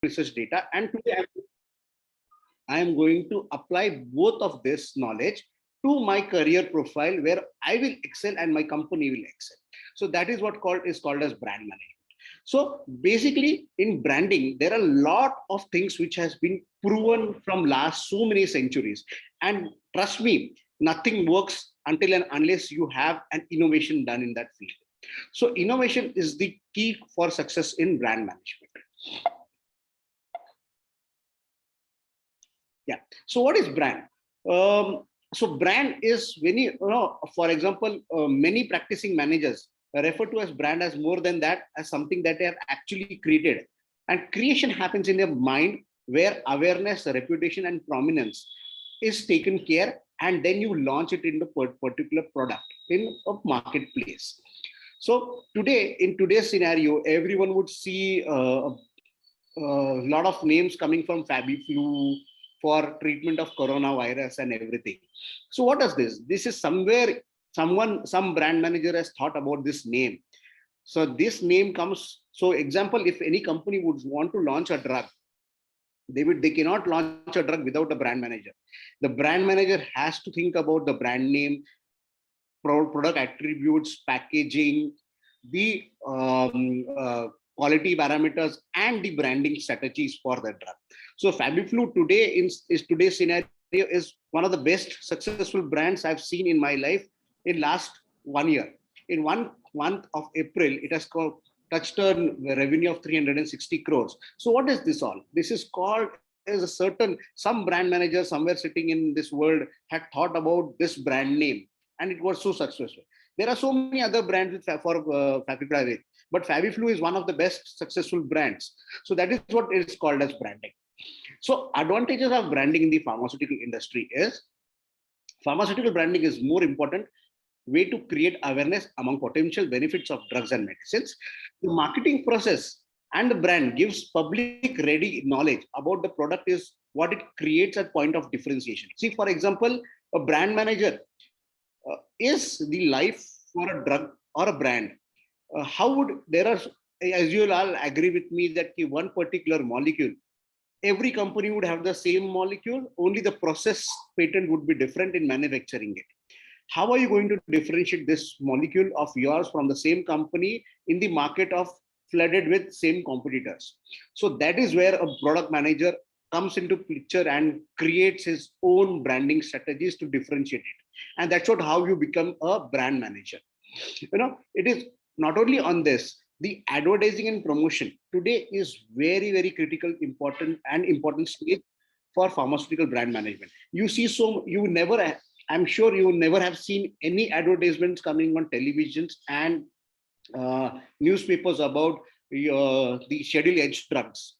research data, and today I am going to apply both of this knowledge to my career profile where I will excel and my company will excel. So that is what is called as brand management. So basically in branding, there are a lot of things which has been proven from last so many centuries. And trust me, nothing works until and unless you have an innovation done in that field. So innovation is the key for success in brand management. Yeah. So what is brand? So brand is when for example, many practicing managers refer to as brand as more than that, as something that they have actually created. And creation happens in their mind where awareness, reputation, and prominence is taken care, and then you launch it in the particular product in a marketplace. So today, in today's scenario, everyone would see a lot of names coming from FabiFlu for treatment of coronavirus and everything. So what is this? This is somewhere some brand manager has thought about this name. So this name comes. So example, if any company would want to launch a drug, they cannot launch a drug without a brand manager. The brand manager has to think about the brand name, product attributes, packaging, the quality parameters, and the branding strategies for the drug. So FabiFlu today is today's scenario is one of the best successful brands I've seen in my life in last 1 year. In 1 month of April, it has touched a revenue of 360 crores. So what is this all? This is called as a some brand manager somewhere sitting in this world had thought about this brand name, and it was so successful. There are so many other brands for FabiFlu, but FabiFlu is one of the best successful brands. So that is what is called as branding. So advantages of branding in the pharmaceutical industry is pharmaceutical branding is more important way to create awareness among potential benefits of drugs and medicines. The marketing process and the brand gives public ready knowledge about the product is what it creates a point of differentiation. See, for example, a brand manager is the life for a drug or a brand. How would there are, as you all agree with me, that one particular molecule, every company would have the same molecule, only the process patent would be different in manufacturing it. How are you going to differentiate this molecule of yours from the same company in the market of flooded with same competitors? So that is where a product manager comes into picture and creates his own branding strategies to differentiate it. And that's what how you become a brand manager. It is not only on this, the advertising and promotion today is very, very critical, important stage for pharmaceutical brand management. You see, I'm sure you never have seen any advertisements coming on televisions and newspapers about the schedule H drugs.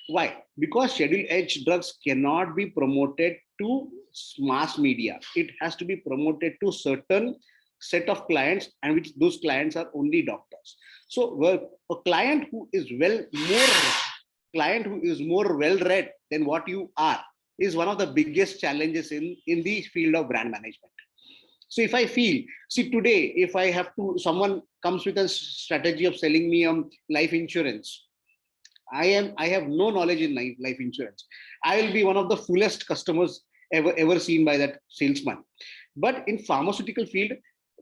Why? Because schedule H drugs cannot be promoted to mass media. It has to be promoted to certain set of clients, and which those clients are only doctors. So a client who is more well read than what you are is one of the biggest challenges in the field of brand management. So if I feel, see today, if I have to, someone comes with a strategy of selling me life insurance, I have no knowledge in life insurance. I will be one of the fullest customers ever seen by that salesman. But in pharmaceutical field,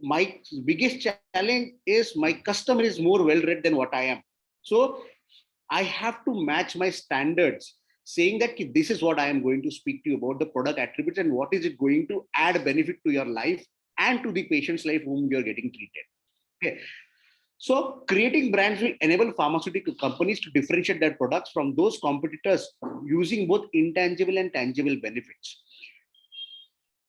my biggest challenge is my customer is more well read than what I am. So I have to match my standards, saying that this is what I am going to speak to you about the product attributes and what is it going to add benefit to your life and to the patient's life whom you are getting treated. Okay. So creating brands will enable pharmaceutical companies to differentiate their products from those competitors using both intangible and tangible benefits.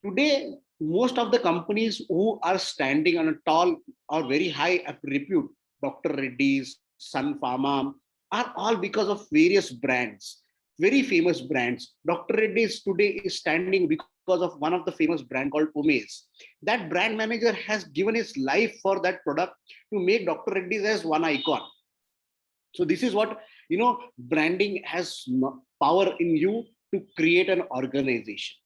Today, most of the companies who are standing on a tall or very high repute, Dr. Reddy's, Sun Pharma, are all because of various brands, very famous brands. Dr. Reddy's today is standing because of one of the famous brand called Omaze. That brand manager has given his life for that product to make Dr. Reddy's as one icon. So this is what, branding has power in you to create an organization.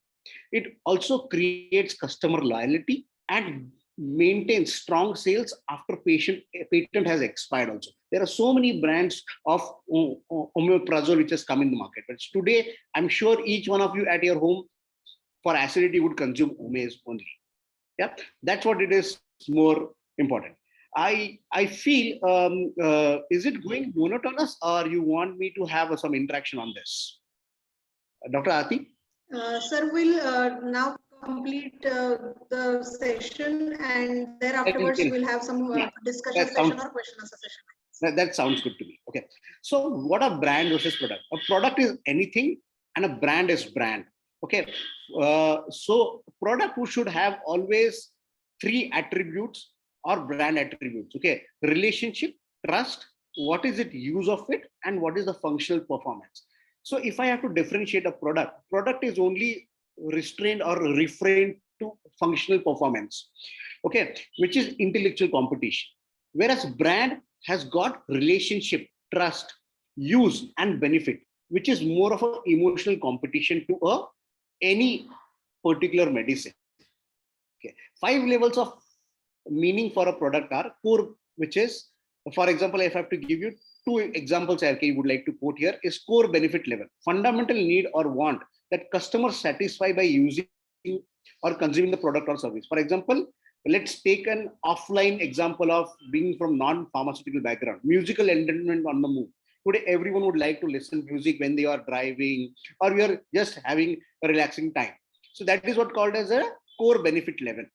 It also creates customer loyalty and maintain strong sales after patent has expired also. There are so many brands of omeprazole which has come in the market. But today, I'm sure each one of you at your home for acidity would consume Ome's only. Yeah, that's what it is more important. I feel, is it going monotonous or you want me to have some interaction on this? Dr. Aarti? Sir, we'll now complete the session, and thereafterwards we'll have some discussion session or question answer session. That sounds good to me. Okay. So what are brand versus product? A product is anything and a brand is brand. Okay. So product should have always three attributes or brand attributes. Okay. Relationship, trust, what is it use of it, and what is the functional performance. So if I have to differentiate a product is only restrained or refrained to functional performance, okay, which is intellectual competition. Whereas brand has got relationship, trust, use, and benefit, which is more of an emotional competition to any particular medicine. Okay. 5 levels of meaning for a product are core, which is, for example, if I have to give you 2 examples I would like to quote here, is core benefit level, fundamental need or want that customers satisfy by using or consuming the product or service. For example, let's take an offline example of being from non-pharmaceutical background, musical entertainment on the move. Today, everyone would like to listen to music when they are driving or we are just having a relaxing time. So that is what called as a core benefit level.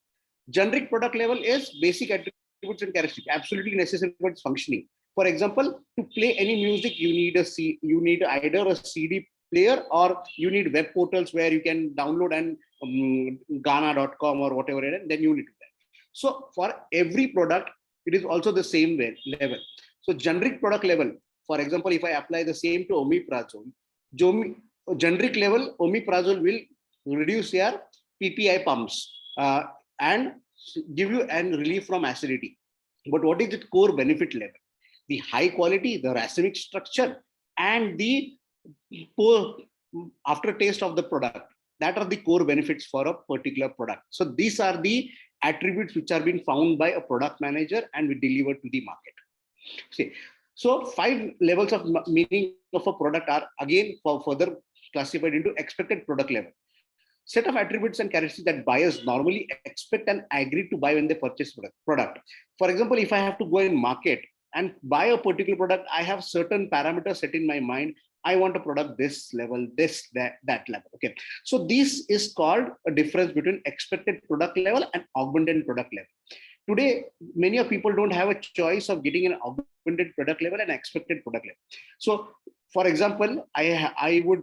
Generic product level is basic attributes and characteristics, absolutely necessary for its functioning. For example, to play any music, you need either a CD player or you need web portals where you can download and Ghana.com or whatever, and then you need that. So for every product, it is also the same level. So generic product level, for example, if I apply the same to omeprazole, generic level omeprazole will reduce your PPI pumps and give you an relief from acidity. But what is its core benefit level? The high quality, the racemic structure, and the poor aftertaste of the product. That are the core benefits for a particular product. So these are the attributes which are being found by a product manager and we deliver to the market. See, so 5 levels of meaning of a product are again further classified into expected product level. Set of attributes and characteristics that buyers normally expect and agree to buy when they purchase product. For example, if I have to go in market and buy a particular product, I have certain parameters set in my mind. I want a product this level, this, that level. Okay. So this is called a difference between expected product level and augmented product level. Today, many of people don't have a choice of getting an augmented product level and expected product level. So for example, I would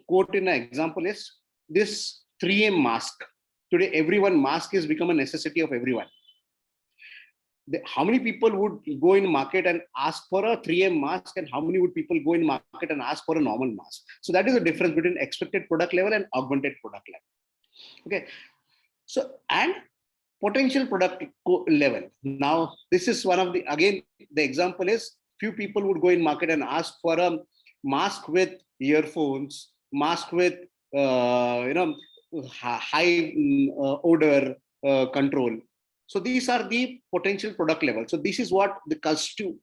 quote in an example is this 3M mask. Today, mask has become a necessity of everyone. How many people would go in market and ask for a 3M mask, and how many would people go in market and ask for a normal mask? So that is the difference between expected product level and augmented product level. Okay. So, and potential product level. Now, this is one of the, again, the example is few people would go in market and ask for a mask with earphones, mask with, high odor control. So these are the potential product level. So this is what the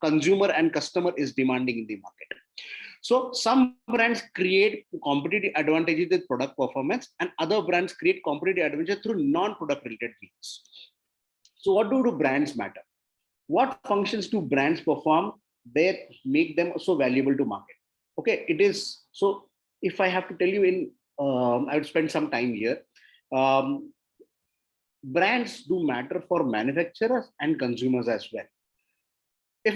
consumer and customer is demanding in the market. So some brands create competitive advantages with product performance, and other brands create competitive advantages through non-product related means. So what do brands matter? What functions do brands perform that make them so valuable to market? Okay, it is, so if I have to tell you in, I would spend some time here. Brands do matter for manufacturers and consumers as well. If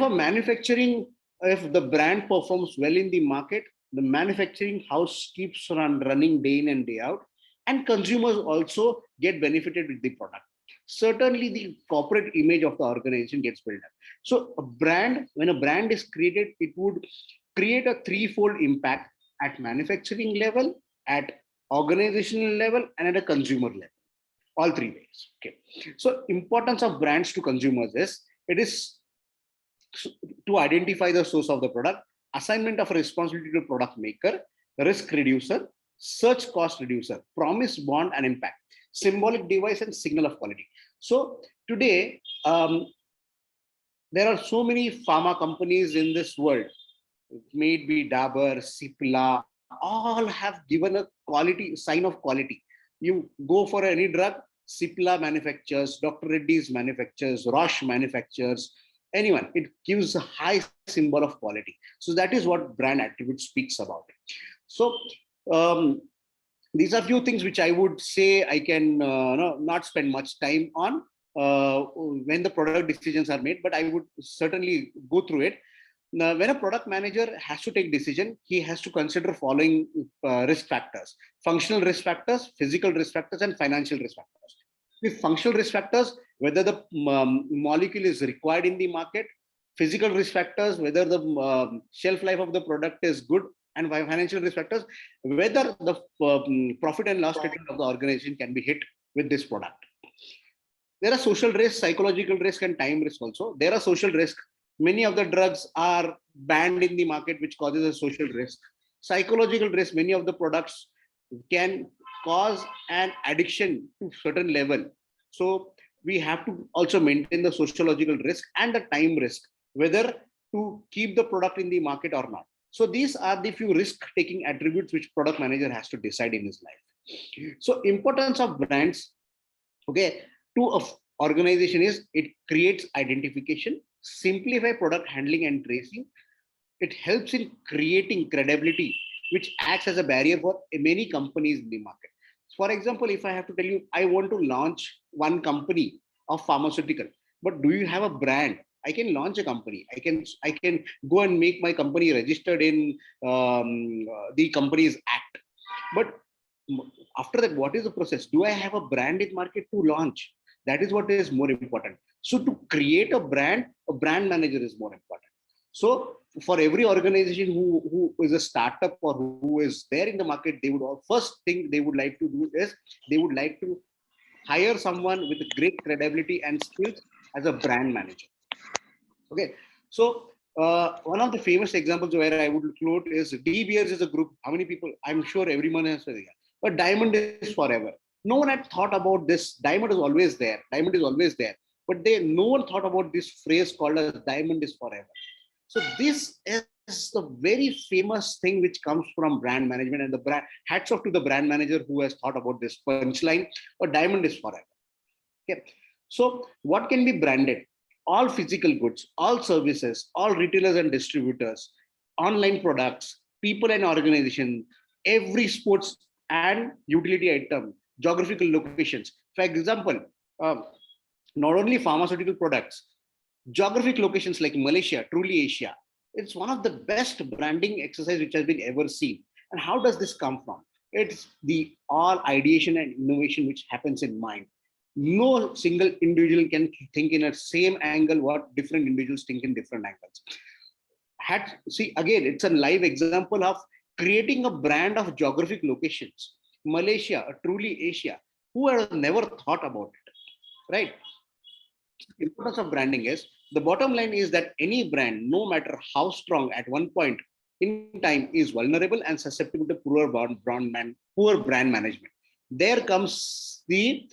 the brand performs well in the market, the manufacturing house keeps running day in and day out, and consumers also get benefited with the product. Certainly the corporate image of the organization gets built up. So when a brand is created, it would create a threefold impact at manufacturing level, at organizational level, and at a consumer level. All 3 ways. Okay. So importance of brands to consumers is, it is to identify the source of the product, assignment of responsibility to product maker, risk reducer, search cost reducer, promise, bond, and impact, symbolic device, and signal of quality. So today, there are so many pharma companies in this world. It may be Dabur, Cipla, all have given a quality sign of quality. You go for any drug, Cipla manufactures, Dr. Reddy's manufactures, Roche manufactures, anyone. It gives a high symbol of quality. So that is what brand attribute speaks about. So um, these are few things which I would say I can not spend much time on when the product decisions are made, but I would certainly go through it. Now, when a product manager has to take decision, he has to consider following risk factors: functional risk factors, physical risk factors, and financial risk factors. The functional risk factors, whether the molecule is required in the market; physical risk factors, whether the shelf life of the product is good; and financial risk factors, whether the profit and loss statement of the organization can be hit with this product. There are social risk, psychological risk, and time risk also. There are social risk. Many of the drugs are banned in the market, which causes a social risk. Psychological risk, many of the products can cause an addiction to certain level. So we have to also maintain the sociological risk and the time risk, whether to keep the product in the market or not. So these are the few risk-taking attributes which product manager has to decide in his life. So importance of brands, okay, to an organization is it creates identification, simplify product handling and tracing. It helps in creating credibility, which acts as a barrier for many companies in the market. For example, if I have to tell you, I want to launch one company of pharmaceutical, but do you have a brand? I can launch a company. I can go and make my company registered in the Companies Act. But after that, what is the process? Do I have a brand in market to launch? That is what is more important. So to create a brand manager is more important. So for every organization who is a startup or who is there in the market, they would first thing they would like to do is they would like to hire someone with great credibility and skills as a brand manager. Okay, so one of the famous examples where I would quote is De Beers is a group. How many people? I'm sure everyone has heard it. But Diamond is forever. No one had thought about this. Diamond is always there. Diamond is always there. But no one thought about this phrase called as Diamond is forever. So this is the very famous thing which comes from brand management, and the brand hats off to the brand manager who has thought about this punchline, or Diamond is forever. Okay. So what can be branded? All physical goods, all services, all retailers and distributors, online products, people and organization, every sports and utility item, geographical locations. For example, not only pharmaceutical products, geographic locations like Malaysia, truly Asia. It's one of the best branding exercise which has been ever seen. And how does this come from? It's the all ideation and innovation which happens in mind. No single individual can think in a same angle what different individuals think in different angles. See, again, it's a live example of creating a brand of geographic locations. Malaysia, truly Asia. Who had never thought about it, right? The importance of branding is the bottom line is that any brand, no matter how strong at one point in time, is vulnerable and susceptible to poor brand management. There comes the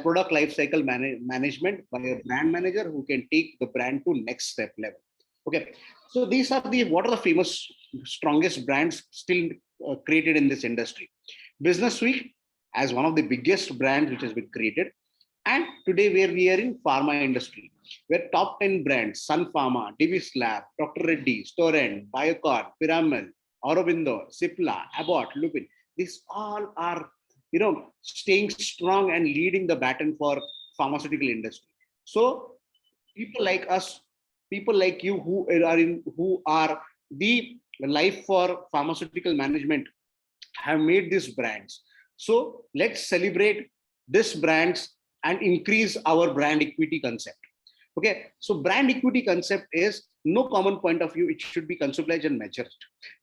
product lifecycle management by a brand manager who can take the brand to next step level. Okay, so these are what are the famous, strongest brands still created in this industry. Business Suite as one of the biggest brands which has been created. And today where we are in pharma industry, where top 10 brands, Sun Pharma, Divis Lab, Dr. Reddy's, Torrent, Biocon, Piramal, Aurobindo, Cipla, Abbott, Lupin, these all are, staying strong and leading the baton for pharmaceutical industry. So people like us, people like you who are the life for pharmaceutical management have made these brands. So let's celebrate these brands and increase our brand equity concept. Okay, so brand equity concept is no common point of view. It should be conceptualized and measured.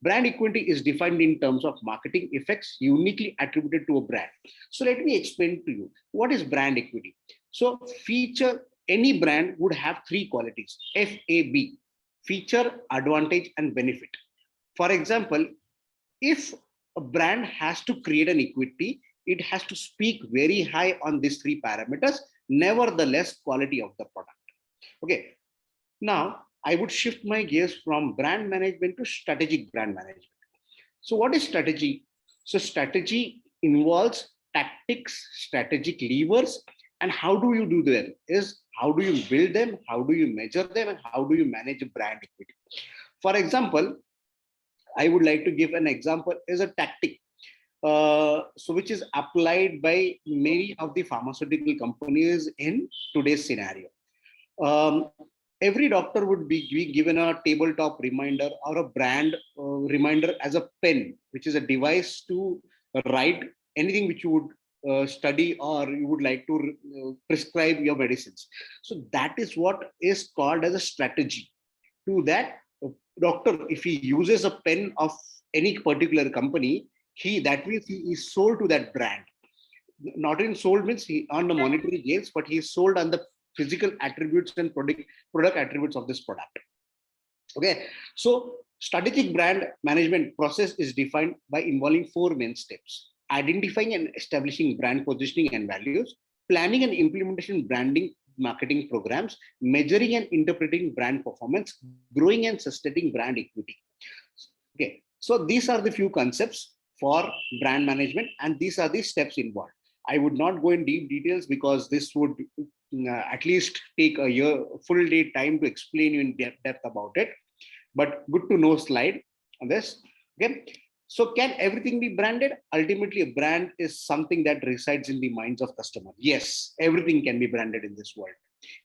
Brand equity is defined in terms of marketing effects uniquely attributed to a brand. So let me explain to you what is brand equity. So any brand would have three qualities: FAB, feature, advantage, and benefit. For example, if a brand has to create an equity, it has to speak very high on these three parameters nevertheless quality of the product. Okay. Now I would shift my gears from brand management to strategic brand management. So what is strategy? So strategy involves tactics, strategic levers, and how do you do them? Is how do you build them? How do you measure them? And how do you manage brand equity? For example, I would like to give an example as a tactic. So which is applied by many of the pharmaceutical companies in today's scenario. Um, every doctor would be given a tabletop reminder or a brand reminder as a pen, which is a device to write anything which you would study or you would like to prescribe your medicines. So that is what is called as a strategy. To that doctor, if he uses a pen of any particular company, he that means he is sold to that brand. Not in sold means he earned the monetary gains, but he is sold on the physical attributes and product attributes of this product. Okay, so strategic brand management process is defined by involving four main steps: identifying and establishing brand positioning and values, planning and implementation branding marketing programs, measuring and interpreting brand performance, growing and sustaining brand equity. Okay, so these are the few concepts for brand management, and these are the steps involved. I would not go in deep details because this would at least take a year, full day time to explain you in depth about it. But good to know slide on this. Okay. So can everything be branded? Ultimately, a brand is something that resides in the minds of customers. Yes, everything can be branded in this world.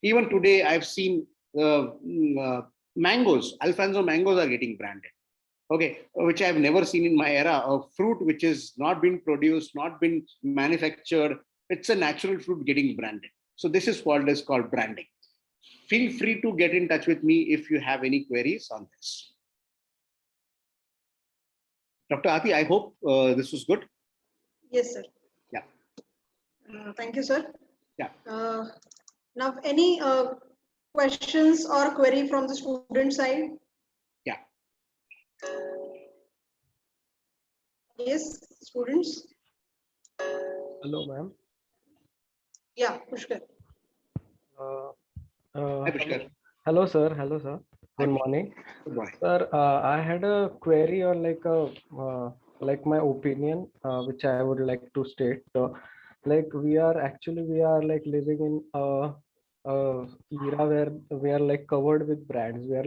Even today, I've seen mangoes, Alfonso mangoes are getting branded. Okay, which I've never seen in my era. A fruit which is not been produced, not been manufactured. It's a natural fruit getting branded. So this is called branding. Feel free to get in touch with me if you have any queries on this. Dr. Aati, I hope this was good. Yes, sir. Yeah. Thank you, sir. Yeah. Now, any questions or query from the student side? Yeah. Yes, students. Hello, ma'am. Yeah, Pushkar. Hi, Pushkar. Hello, sir. Hello, sir. Good morning. Good morning. Sir, I had a query or like my opinion, which I would like to state. Like we are like living in a era where we are like covered with brands. We are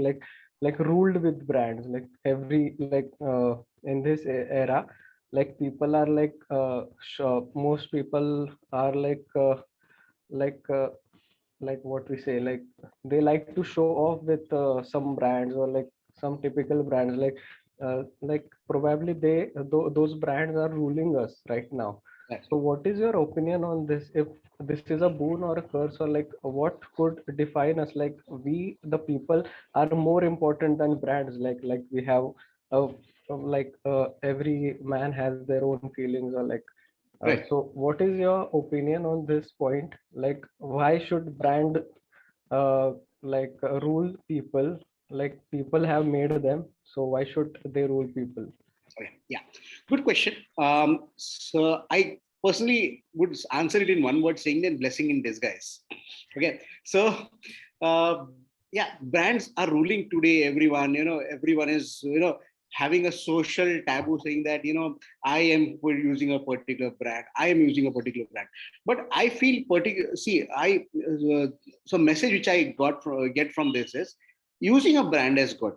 like ruled with brands. Like every in this era, like people are like most people are like like what we say, like they like to show off with some brands or like some typical brands, like probably those brands are ruling us right now. Right. So what is your opinion on this? If this is a boon or a curse, or like what could define us? Like we the people are more important than brands. Like we have every man has their own feelings, or like Right. so what is your opinion on this point? Like, why should brand rule people? Like, people have made them, so why should they rule people? Okay. Yeah. Good question. So I personally would answer it in one word, saying that blessing in disguise. Okay. So yeah, brands are ruling today. Everyone is having a social taboo, saying that I am using a particular brand. I am using a particular brand. But I feel particular. See, so message which I get from this is using a brand is good.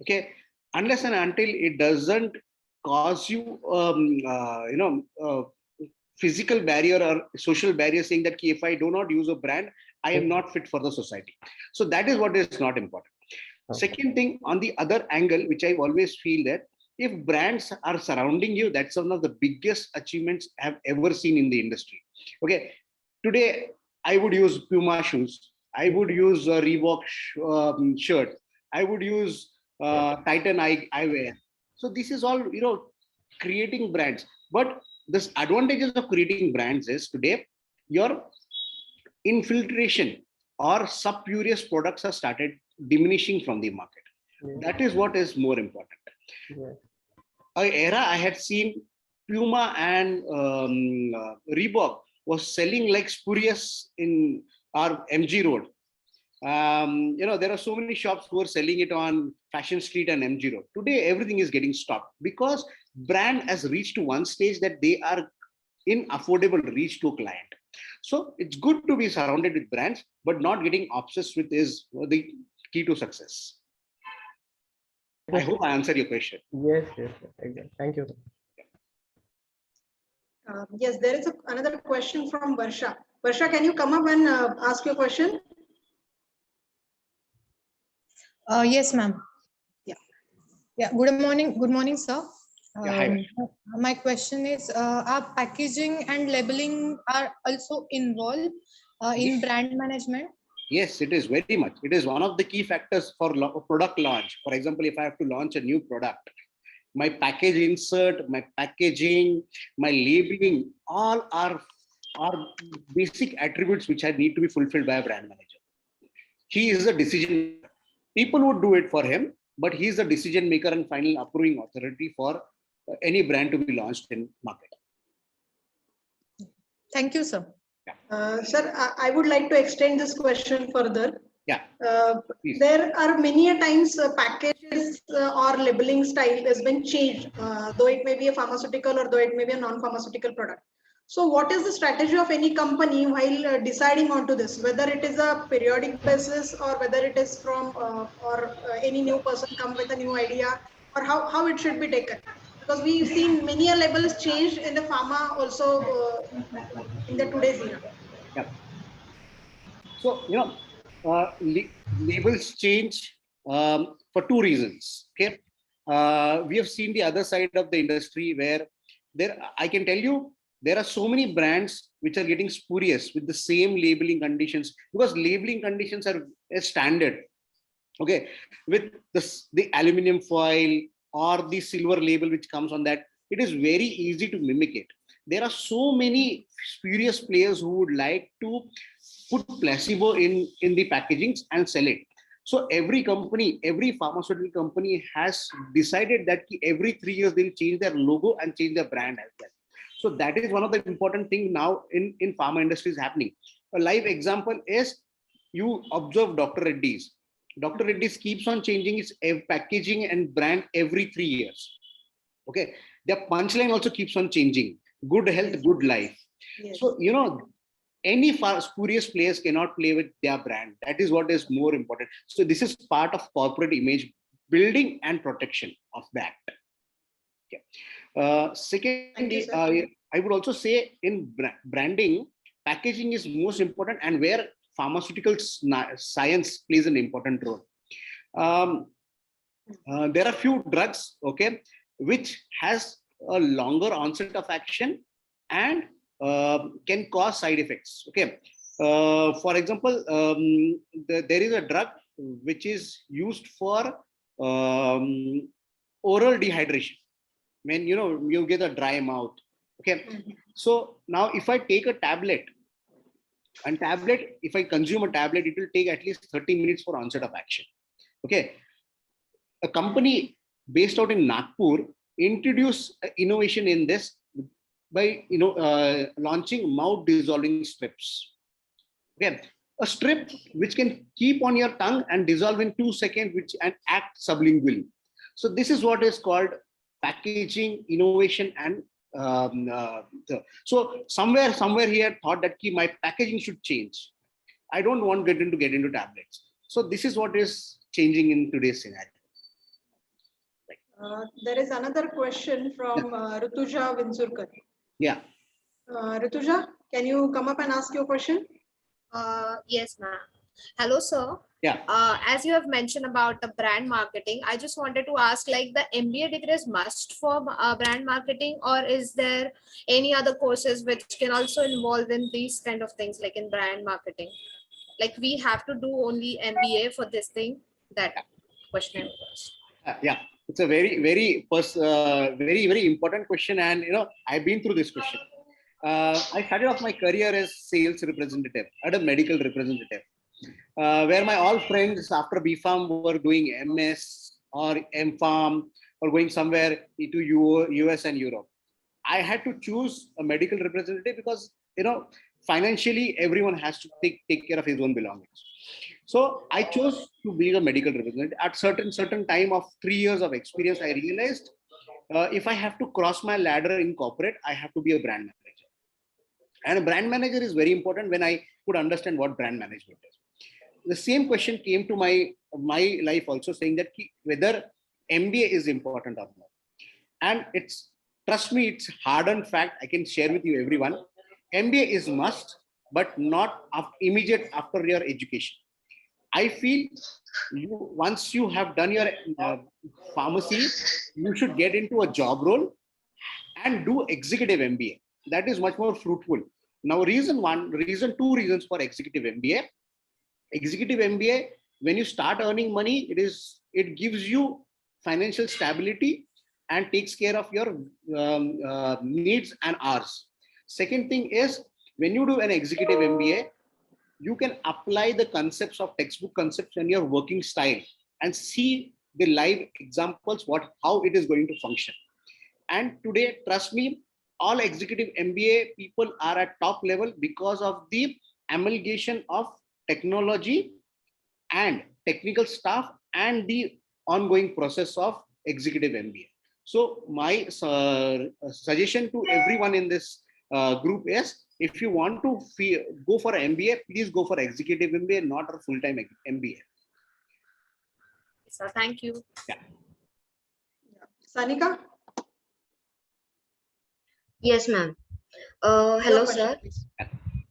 Okay, unless and until it doesn't cause you physical barrier or social barrier, saying that if I do not use a brand, I am not fit for the society. So that is what is not important. Okay. Second thing, on the other angle, which I always feel that if brands are surrounding you, that's one of the biggest achievements I've ever seen in the industry. Okay, today I would use Puma shoes, I would use a Reebok shirt, I would use Titan eyewear. So this is all creating brands. But this advantages of creating brands is today your infiltration or sub-spurious products have started diminishing from the market. Yeah. That is what is more important. Yeah. An era I had seen Puma and Reebok was selling like spurious in our MG Road. There are so many shops who are selling it on Fashion Street and MG Road. Today, everything is getting stopped because brand has reached to one stage that they are in affordable reach to a client. So it's good to be surrounded with brands, but not getting obsessed with is the key to success. I hope I answered your question. Yes, exactly. Thank you. Yes, there is another question from Varsha. Varsha, can you come up and ask your question? Yes, ma'am. Yeah. Good morning, sir. Hi. My question is, are packaging and labeling are also involved in brand management? Yes, it is very much. It is one of the key factors for product launch. For example, if I have to launch a new product, my package insert, my packaging, my labeling, all are basic attributes which need to be fulfilled by a brand manager. He is a decision maker. People would do it for him, but he is the decision maker and final approving authority for any brand to be launched in market. Thank you, sir. Sir, I would like to extend this question further. Yeah. There are many a times packages or labeling style has been changed, though it may be a pharmaceutical or though it may be a non-pharmaceutical product. So what is the strategy of any company while deciding onto this, whether it is a periodic basis or whether it is from any new person come with a new idea, or how it should be taken? Because we've seen many labels changed in the pharma also in the today's era. Yeah. So, labels change for two reasons. Okay. We have seen the other side of the industry where I can tell you, there are so many brands which are getting spurious with the same labeling conditions, because labeling conditions are a standard. Okay. With the aluminum foil or the silver label which comes on that, it is very easy to mimic it. There are so many spurious players who would like to put placebo in the packagings and sell it. So every company, every pharmaceutical company has decided that every 3 years they'll change their logo and change their brand as well. So that is one of the important things now in pharma industry is happening. A live example is, you observe Dr. Reddy's. Dr. Reddy's keeps on changing its packaging and brand every 3 years. Okay, their punchline also keeps on changing. Good health, good life. Yes. So, any spurious players cannot play with their brand. That is what is more important. So this is part of corporate image building and protection of that. Okay. Secondly, I would also say in branding, packaging is most important, and where pharmaceutical science plays an important role. There are few drugs, okay, which has a longer onset of action and can cause side effects. Okay. For example, there is a drug which is used for oral dehydration. When you get a dry mouth. Okay. So now if I take a tablet, if I consume a tablet, it will take at least 30 minutes for onset of action. Okay. A company based out in Nagpur introduced innovation in this by launching mouth dissolving strips. Okay, a strip which can keep on your tongue and dissolve in 2 seconds, and act sublingually. So this is what is called packaging innovation. And so somewhere he had thought that my packaging should change. I don't want to get into tablets. So this is what is changing in today's scenario. There is another question from Rituja Vinsurkar. Yeah. Rituja, can you come up and ask your question? Yes, ma'am. Hello, sir. Yeah. As you have mentioned about the brand marketing, I just wanted to ask, like, the MBA degree is must for brand marketing, or is there any other courses which can also involve in these kind of things, like in brand marketing? Like, we have to do only MBA for this thing? That question I was. Yeah. It's a very important question, and I've been through this question. I started off my career as sales representative at a medical representative, where my all friends after BPharm were doing MS or MPharm or going somewhere into US and Europe. I had to choose a medical representative because financially everyone has to take care of his own belongings. So I chose to be a medical representative. At certain time of 3 years of experience, I realized if I have to cross my ladder in corporate, I have to be a brand manager. And a brand manager is very important when I could understand what brand management is. The same question came to my life also, saying that whether MBA is important or not. And trust me, it's hard and fact. I can share with you everyone. MBA is must, but not immediate after your education. I feel once you have done your pharmacy, you should get into a job role and do executive MBA. That is much more fruitful. Now, two reasons for executive MBA. Executive MBA, when you start earning money, it gives you financial stability and takes care of your needs and hours. Second thing is, when you do an executive MBA, you can apply the concepts of textbook concepts in your working style and see the live examples, how it is going to function. And today, trust me, all executive MBA people are at top level because of the amalgamation of technology and technical staff and the ongoing process of executive MBA. So my suggestion to everyone in this group is, if you want to go for an MBA, please go for executive MBA, not a full-time MBA. So thank you. Yeah. Sanika? Yes, ma'am. Your Hello, question, sir. please.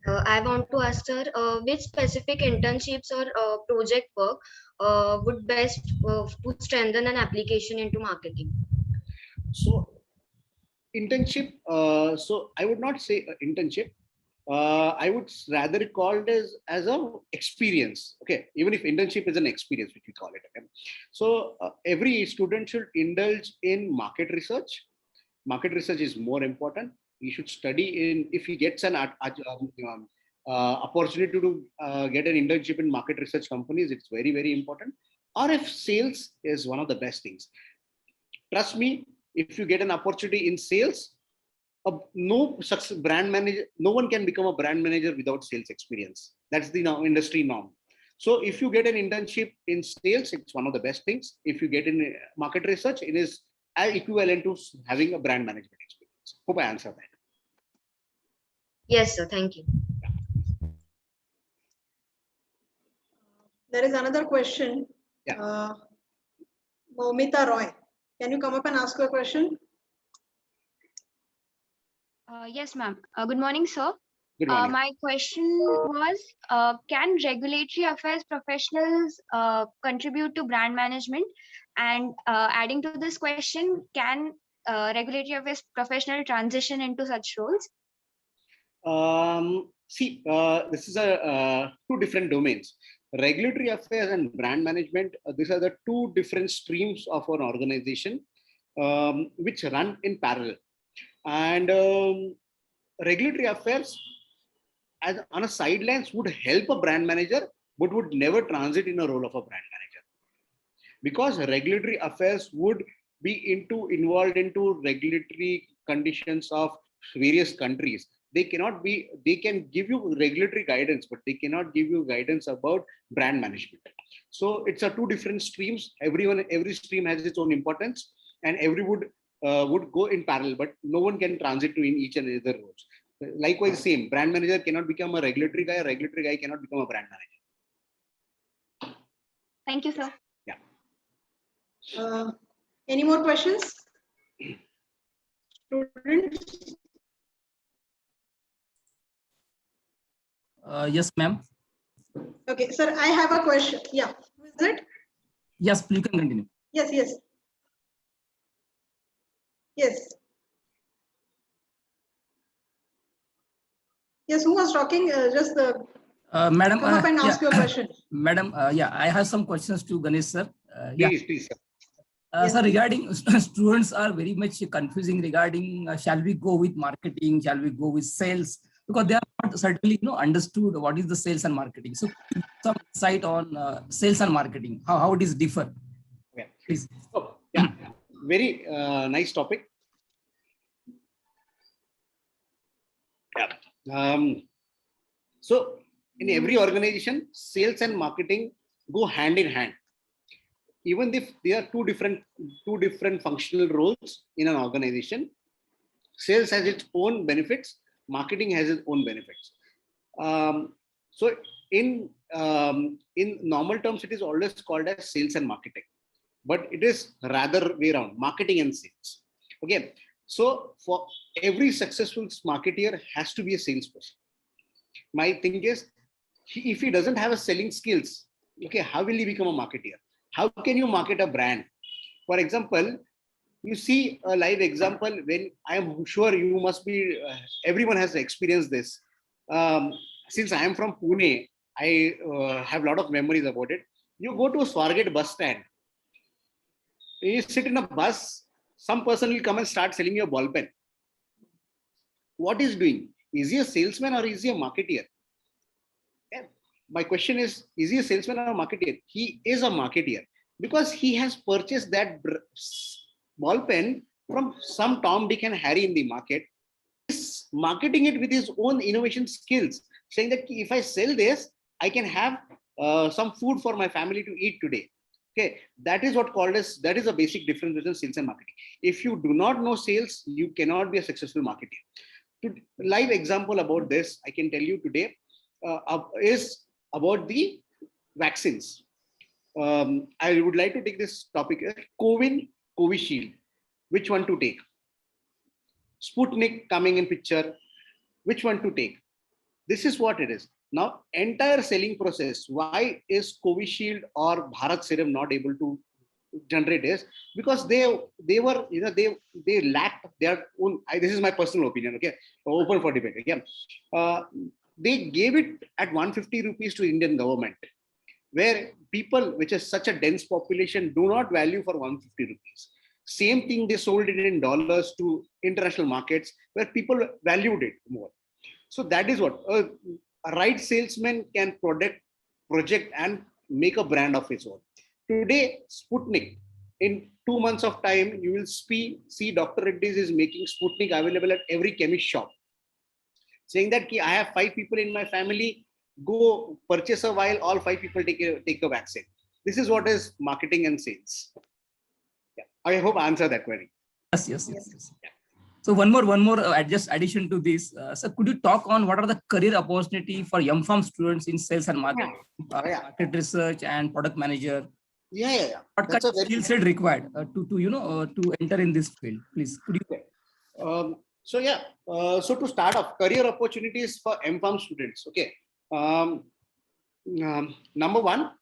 I want to ask, sir, which specific internships or project work would best to strengthen an application into marketing? So internship, so I would not say internship. I would rather call it as a experience. Okay, even if internship is an experience, which we call it. Okay? So every student should indulge in market research. Market research is more important. He should study if he gets an opportunity to get an internship in market research companies, it's very, very important. Or if sales is one of the best things. Trust me, if you get an opportunity in sales, no success brand manager, no one can become a brand manager without sales experience. That's the industry norm. So if you get an internship in sales, it's one of the best things. If you get in market research, it is equivalent to having a brand management experience. Hope I answered that. Yes, sir. Thank you. There is another question. Yeah. Momita Roy, can you come up and ask your question? Yes, ma'am. Good morning, sir. Good morning. My question was, can regulatory affairs professionals contribute to brand management? And adding to this question, can regulatory affairs professional transition into such roles? This is two different domains. Regulatory affairs and brand management, these are the two different streams of an organization which run in parallel. And regulatory affairs on a sidelines would help a brand manager, but would never transit in a role of a brand manager. Because regulatory affairs would be involved into regulatory conditions of various countries. They can give you regulatory guidance, but they cannot give you guidance about brand management. So it's a two different streams. Every stream has its own importance, and every would go in parallel, but no one can transit to in each and other roles. Likewise, same brand manager cannot become a regulatory guy cannot become a brand manager. Thank you, sir. Yeah. Any more questions? Students? Yes, ma'am. Okay, sir, I have a question. Yeah, who is it? Yes, you can continue. Yes. Yes, who was talking? Just Madam, come up and ask your question. Madam, I have some questions to Ganesh, sir. Please, sir. Yes. Sir, regarding students are very much confusing regarding shall we go with marketing, shall we go with sales, because they are not certainly understood what is the sales and marketing. So some insight on sales and marketing, how it is differ. Okay. Please. Oh, yeah, very nice topic. Yeah. So in every organization, sales and marketing go hand in hand. Even if they are two different functional roles in an organization, sales has its own benefits, marketing has its own benefits. So in normal terms, it is always called as sales and marketing, but it is rather way around, marketing and sales. Okay, so for every successful marketeer has to be a salesperson. My thing is, if he doesn't have a selling skills, okay, how will he become a marketeer? How can you market a brand? For example, you see a live example when I am sure you must be, everyone has experienced this. Since I am from Pune, I have a lot of memories about it. You go to a Swargate bus stand, you sit in a bus, some person will come and start selling you a ball pen. What is doing? Is he a salesman or is he a marketeer? My question is he a salesman or a marketeer? He is a marketeer because he has purchased that ball pen from some Tom, Dick and Harry in the market. He's marketing it with his own innovation skills, saying that if I sell this, I can have some food for my family to eat today. Okay, that is what called as, that is a basic difference between sales and marketing. If you do not know sales, you cannot be a successful marketer. To live example about this, I can tell you today is about the vaccines. I would like to take this topic: COVID, Covishield. Which one to take? Sputnik coming in picture. Which one to take? This is what it is. Now, entire selling process. Why is Covishield or Bharat Serum not able to generate this? Because they were, you know, they lacked their own. This is my personal opinion. Okay, open for debate. Again, they gave it at 150 rupees to Indian government, where people, which is such a dense population, do not value for 150 rupees. Same thing, they sold it in dollars to international markets where people valued it more. So that is what a right salesman can project and make a brand of his own. Today, Sputnik, in 2 months of time, you will see Dr. Reddy's is making Sputnik available at every chemist shop, saying that I have 5 people in my family, go purchase a vial, all 5 people take a vaccine. This is what is marketing and sales. Yeah, I hope I answer that query. Yes. Yeah. So one more just addition to this. So could you talk on what are the career opportunity for M.Pharm students in sales and marketing, market research and product manager? Yeah. What kind of skill set required to enter in this field? Please, could you? So to start off, career opportunities for M.Pharm students. Okay. Number one,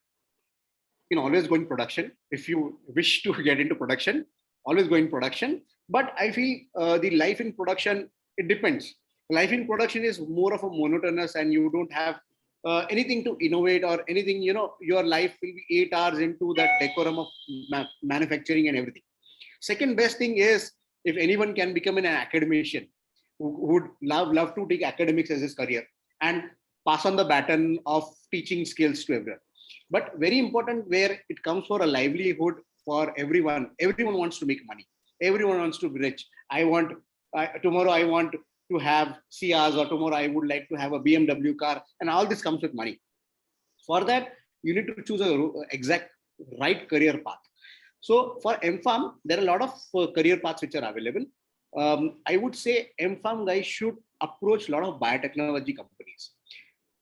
you can always go in production. If you wish to get into production, always go in production. But I feel the life in production, it depends. Life in production is more of a monotonous, and you don't have anything to innovate or anything. Your life will be 8 hours into that decorum of manufacturing and everything. Second best thing is, if anyone can become an academician who would love to take academics as his career and pass on the baton of teaching skills to everyone. But very important, where it comes for a livelihood for everyone. Everyone wants to make money. Everyone wants to be rich. Tomorrow I want to have Ciaz, or tomorrow I would like to have a BMW car, and all this comes with money. For that, you need to choose a exact right career path. So for M.Pharm, there are a lot of career paths which are available. I would say M.Pharm guys should approach a lot of biotechnology companies.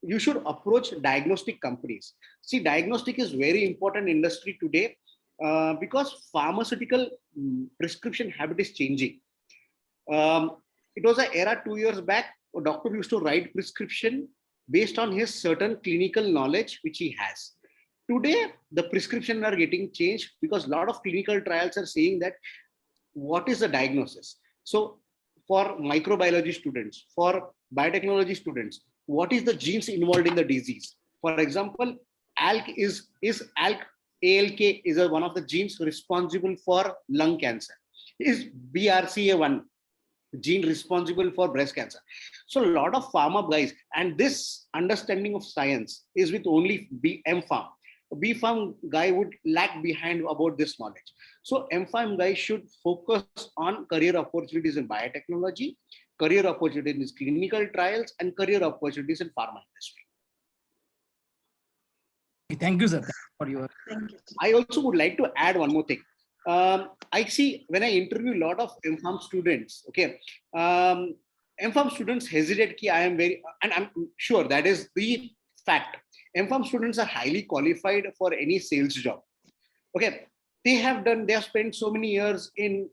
You should approach diagnostic companies. See, diagnostic is very important industry today because pharmaceutical prescription habit is changing. It was an era 2 years back, a doctor used to write prescription based on his certain clinical knowledge which he has. Today, the prescriptions are getting changed because a lot of clinical trials are saying that what is the diagnosis. So for microbiology students, for biotechnology students, what is the genes involved in the disease? For example, ALK is ALK is one of the genes responsible for lung cancer. Is BRCA1 gene responsible for breast cancer? So a lot of pharma guys, and this understanding of science is with only M.Pharm. B.Pharm guy would lag behind about this knowledge. So M.Pharm guys should focus on career opportunities in biotechnology, career opportunities in clinical trials and career opportunities in pharma industry. Thank you, sir. Thank you for your. Thank you. I also would like to add one more thing. I see when I interview a lot of MPharm students, okay, MPharm students hesitate ki I am very, and I'm sure that is the fact. MPharm students are highly qualified for any sales job. Okay, they have spent so many years in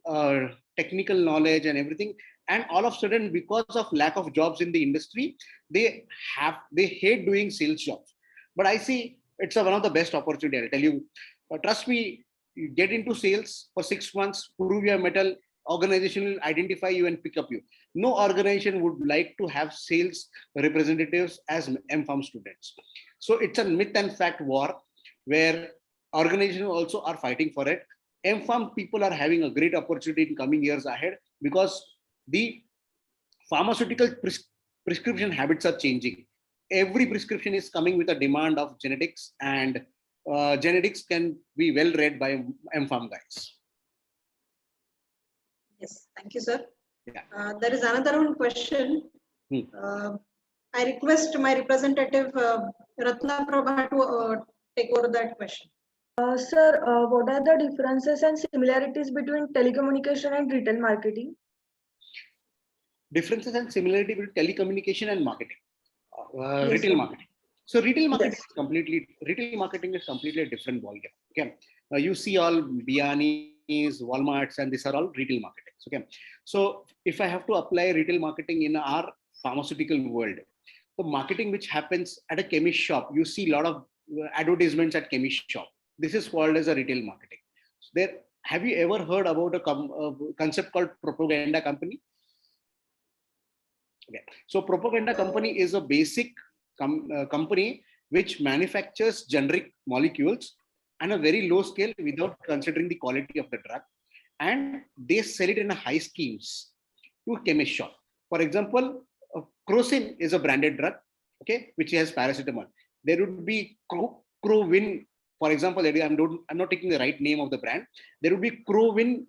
technical knowledge and everything, and all of a sudden, because of lack of jobs in the industry, they hate doing sales jobs. But I see it's one of the best opportunity. I'll tell you, trust me, you get into sales for 6 months, prove your mettle, organization will identify you and pick up you. No organization would like to have sales representatives as MPharm students. So it's a myth and fact war where organizations also are fighting for it. MPharm people are having a great opportunity in coming years ahead because the pharmaceutical prescription habits are changing. Every prescription is coming with a demand of genetics, and genetics can be well read by MPharm guys. Yes, thank you, sir. Yeah. There is another one question. I request my representative Ratna Prabha to take over that question. Sir, what are the differences and similarities between telecommunication and retail marketing? Differences and similarity between telecommunication and marketing, Yes, retail sir. marketing. So retail marketing Yes. is completely a different ballgame. Okay, you see all Bianis, Walmarts, and these are all retail marketing. Okay, so if I have to apply retail marketing in our pharmaceutical world, the marketing which happens at a chemist shop, you see a lot of advertisements at chemist shop. This is called as a retail marketing. So there, have you ever heard about a concept called propaganda company? Okay. So propaganda company is a basic company which manufactures generic molecules on a very low scale without considering the quality of the drug, and they sell it in a high schemes to chemist shop. For example, Crocin is a branded drug, okay, which has paracetamol. There would be Crowin, for example. I'm not taking the right name of the brand. There would be Crowin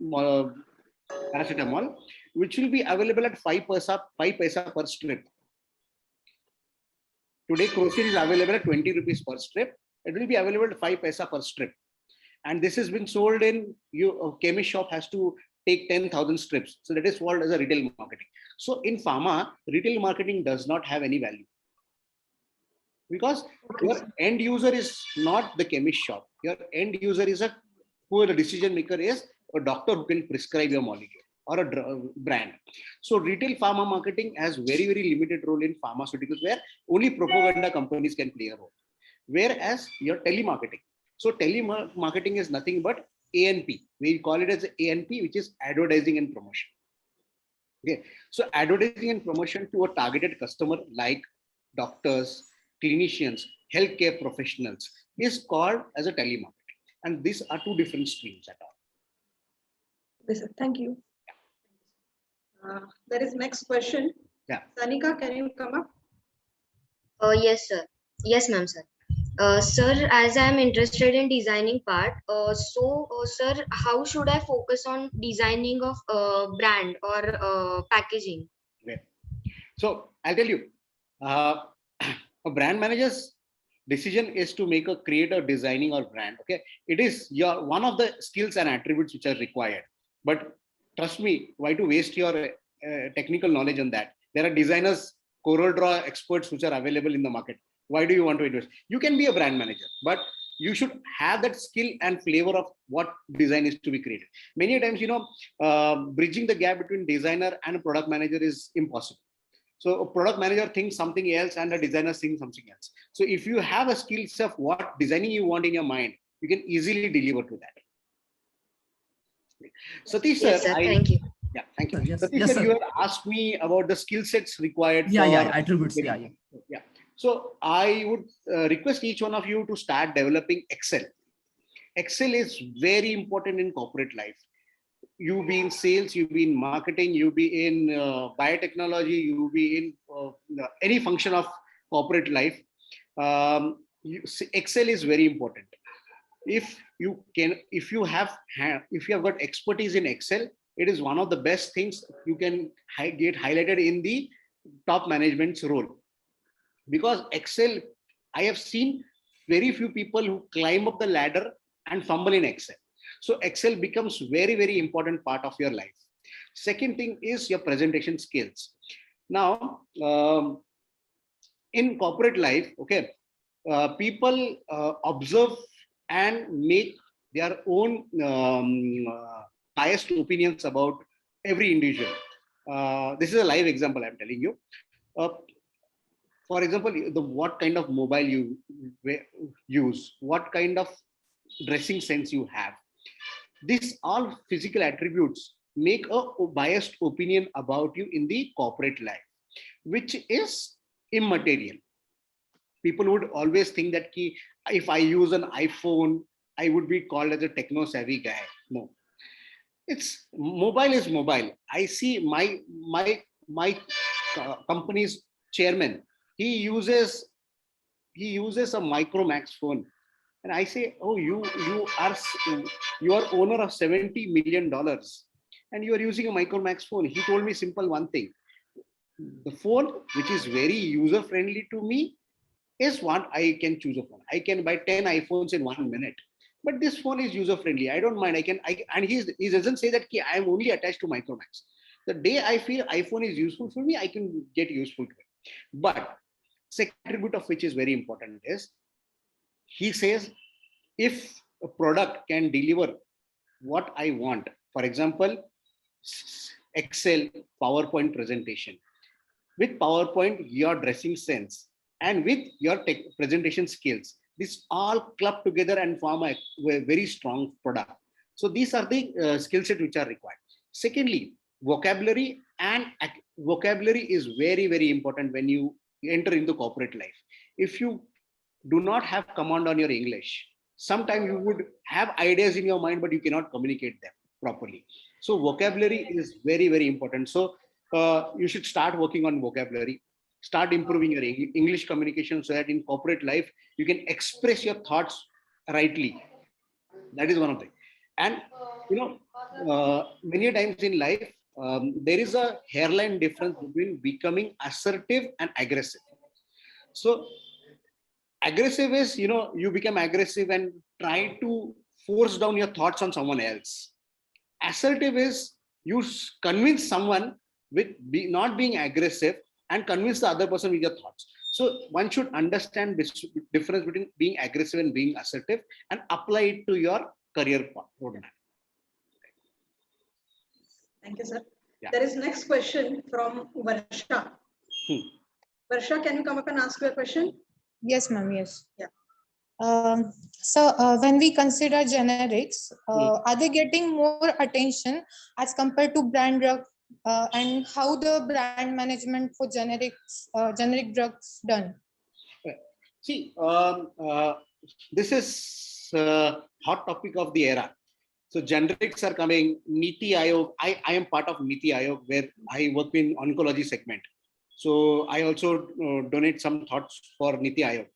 paracetamol, which will be available at 5 paisa per strip. Today, Crocin is available at 20 rupees per strip. It will be available at 5 paisa per strip. And this has been sold in, chemist shop has to take 10,000 strips. So that is called as a retail marketing. So in pharma, retail marketing does not have any value. Because your end user is not the chemist shop. Your end user is who the decision maker is, a doctor who can prescribe your molecule or a brand. So retail pharma marketing has very, very limited role in pharmaceuticals, where only propaganda companies can play a role. Whereas your telemarketing. So telemarketing is nothing but ANP. We call it as ANP, which is advertising and promotion. Okay. So advertising and promotion to a targeted customer like doctors, clinicians, healthcare professionals is called as a telemarketing. And these are two different streams at all. Yes, sir. Thank you. There is next question. Yeah. Sanika, can you come up? Yes, sir. Yes, ma'am, sir. Sir, as I am interested in designing part, sir, how should I focus on designing of brand or packaging? Okay. So I'll tell you, a brand manager's decision is to create a designing or brand. Okay, it is one of the skills and attributes which are required. But trust me, why to waste your technical knowledge on that? There are designers, CorelDRAW experts which are available in the market. Why do you want to invest? You can be a brand manager, but you should have that skill and flavor of what design is to be created. Many times, bridging the gap between designer and a product manager is impossible. So a product manager thinks something else and a designer thinks something else. So if you have a skill set of what designing you want in your mind, you can easily deliver to that. Satish, Yes, sir. Thank you. Yeah, thank you. Yes, Satish, yes, sir, sir. you had asked me about the skill sets required. Yeah, attributes. Yeah. So I would request each one of you to start developing Excel. Excel is very important in corporate life. You be in sales, you be in marketing, you be in biotechnology, you be in any function of corporate life. Excel is very important. If you have got expertise in Excel, it is one of the best things you can get highlighted in the top management's role. Because Excel, I have seen very few people who climb up the ladder and fumble in Excel. So Excel becomes very, very important part of your life. Second thing is your presentation skills. Now, in corporate life, okay, people observe and make their own biased opinions about every individual. This is a live example I'm telling you. For example, what kind of mobile you use, what kind of dressing sense you have. These all physical attributes make a biased opinion about you in the corporate life, which is immaterial. People would always think that if I use an iPhone, I would be called as a techno savvy guy. No, it's mobile is mobile. I see my company's chairman. He uses a Micromax phone, and I say, oh, you are owner of $70 million, and you are using a Micromax phone. He told me simple one thing: the phone, which is very user friendly to me, is what I can choose a phone. I can buy 10 iPhones in 1 minute, but this phone is user friendly. I don't mind. And he doesn't say that I am only attached to Micromax. The day I feel iPhone is useful for me, I can get useful to it. But second attribute of which is very important is, he says, if a product can deliver what I want, for example, Excel, PowerPoint presentation, with PowerPoint, your dressing sense, and with your presentation skills, this all club together and form a very strong product. So these are the skill set which are required. Secondly, vocabulary is very, very important when you enter into corporate life. If you do not have command on your English, sometimes you would have ideas in your mind, but you cannot communicate them properly. So vocabulary is very, very important. So you should start working on vocabulary, start improving your English communication, so that in corporate life, you can express your thoughts rightly. That is one of them. And, many times in life, there is a hairline difference between becoming assertive and aggressive. So aggressive is, you become aggressive and try to force down your thoughts on someone else. Assertive is you convince someone with not being aggressive and convince the other person with your thoughts. So one should understand this difference between being aggressive and being assertive and apply it to your career roadmap. Thank you, sir. Yeah. There is next question from Varsha. Varsha, can you come up and ask your question? Yes, ma'am. Yes. Yeah. So when we consider generics, are they getting more attention as compared to brand drug? And how the brand management for generic drugs done? See, this is hot topic of the era. So generics are coming. Niti Aayog. I am part of Niti Aayog, where I work in oncology segment. So I also donate some thoughts for Niti Aayog.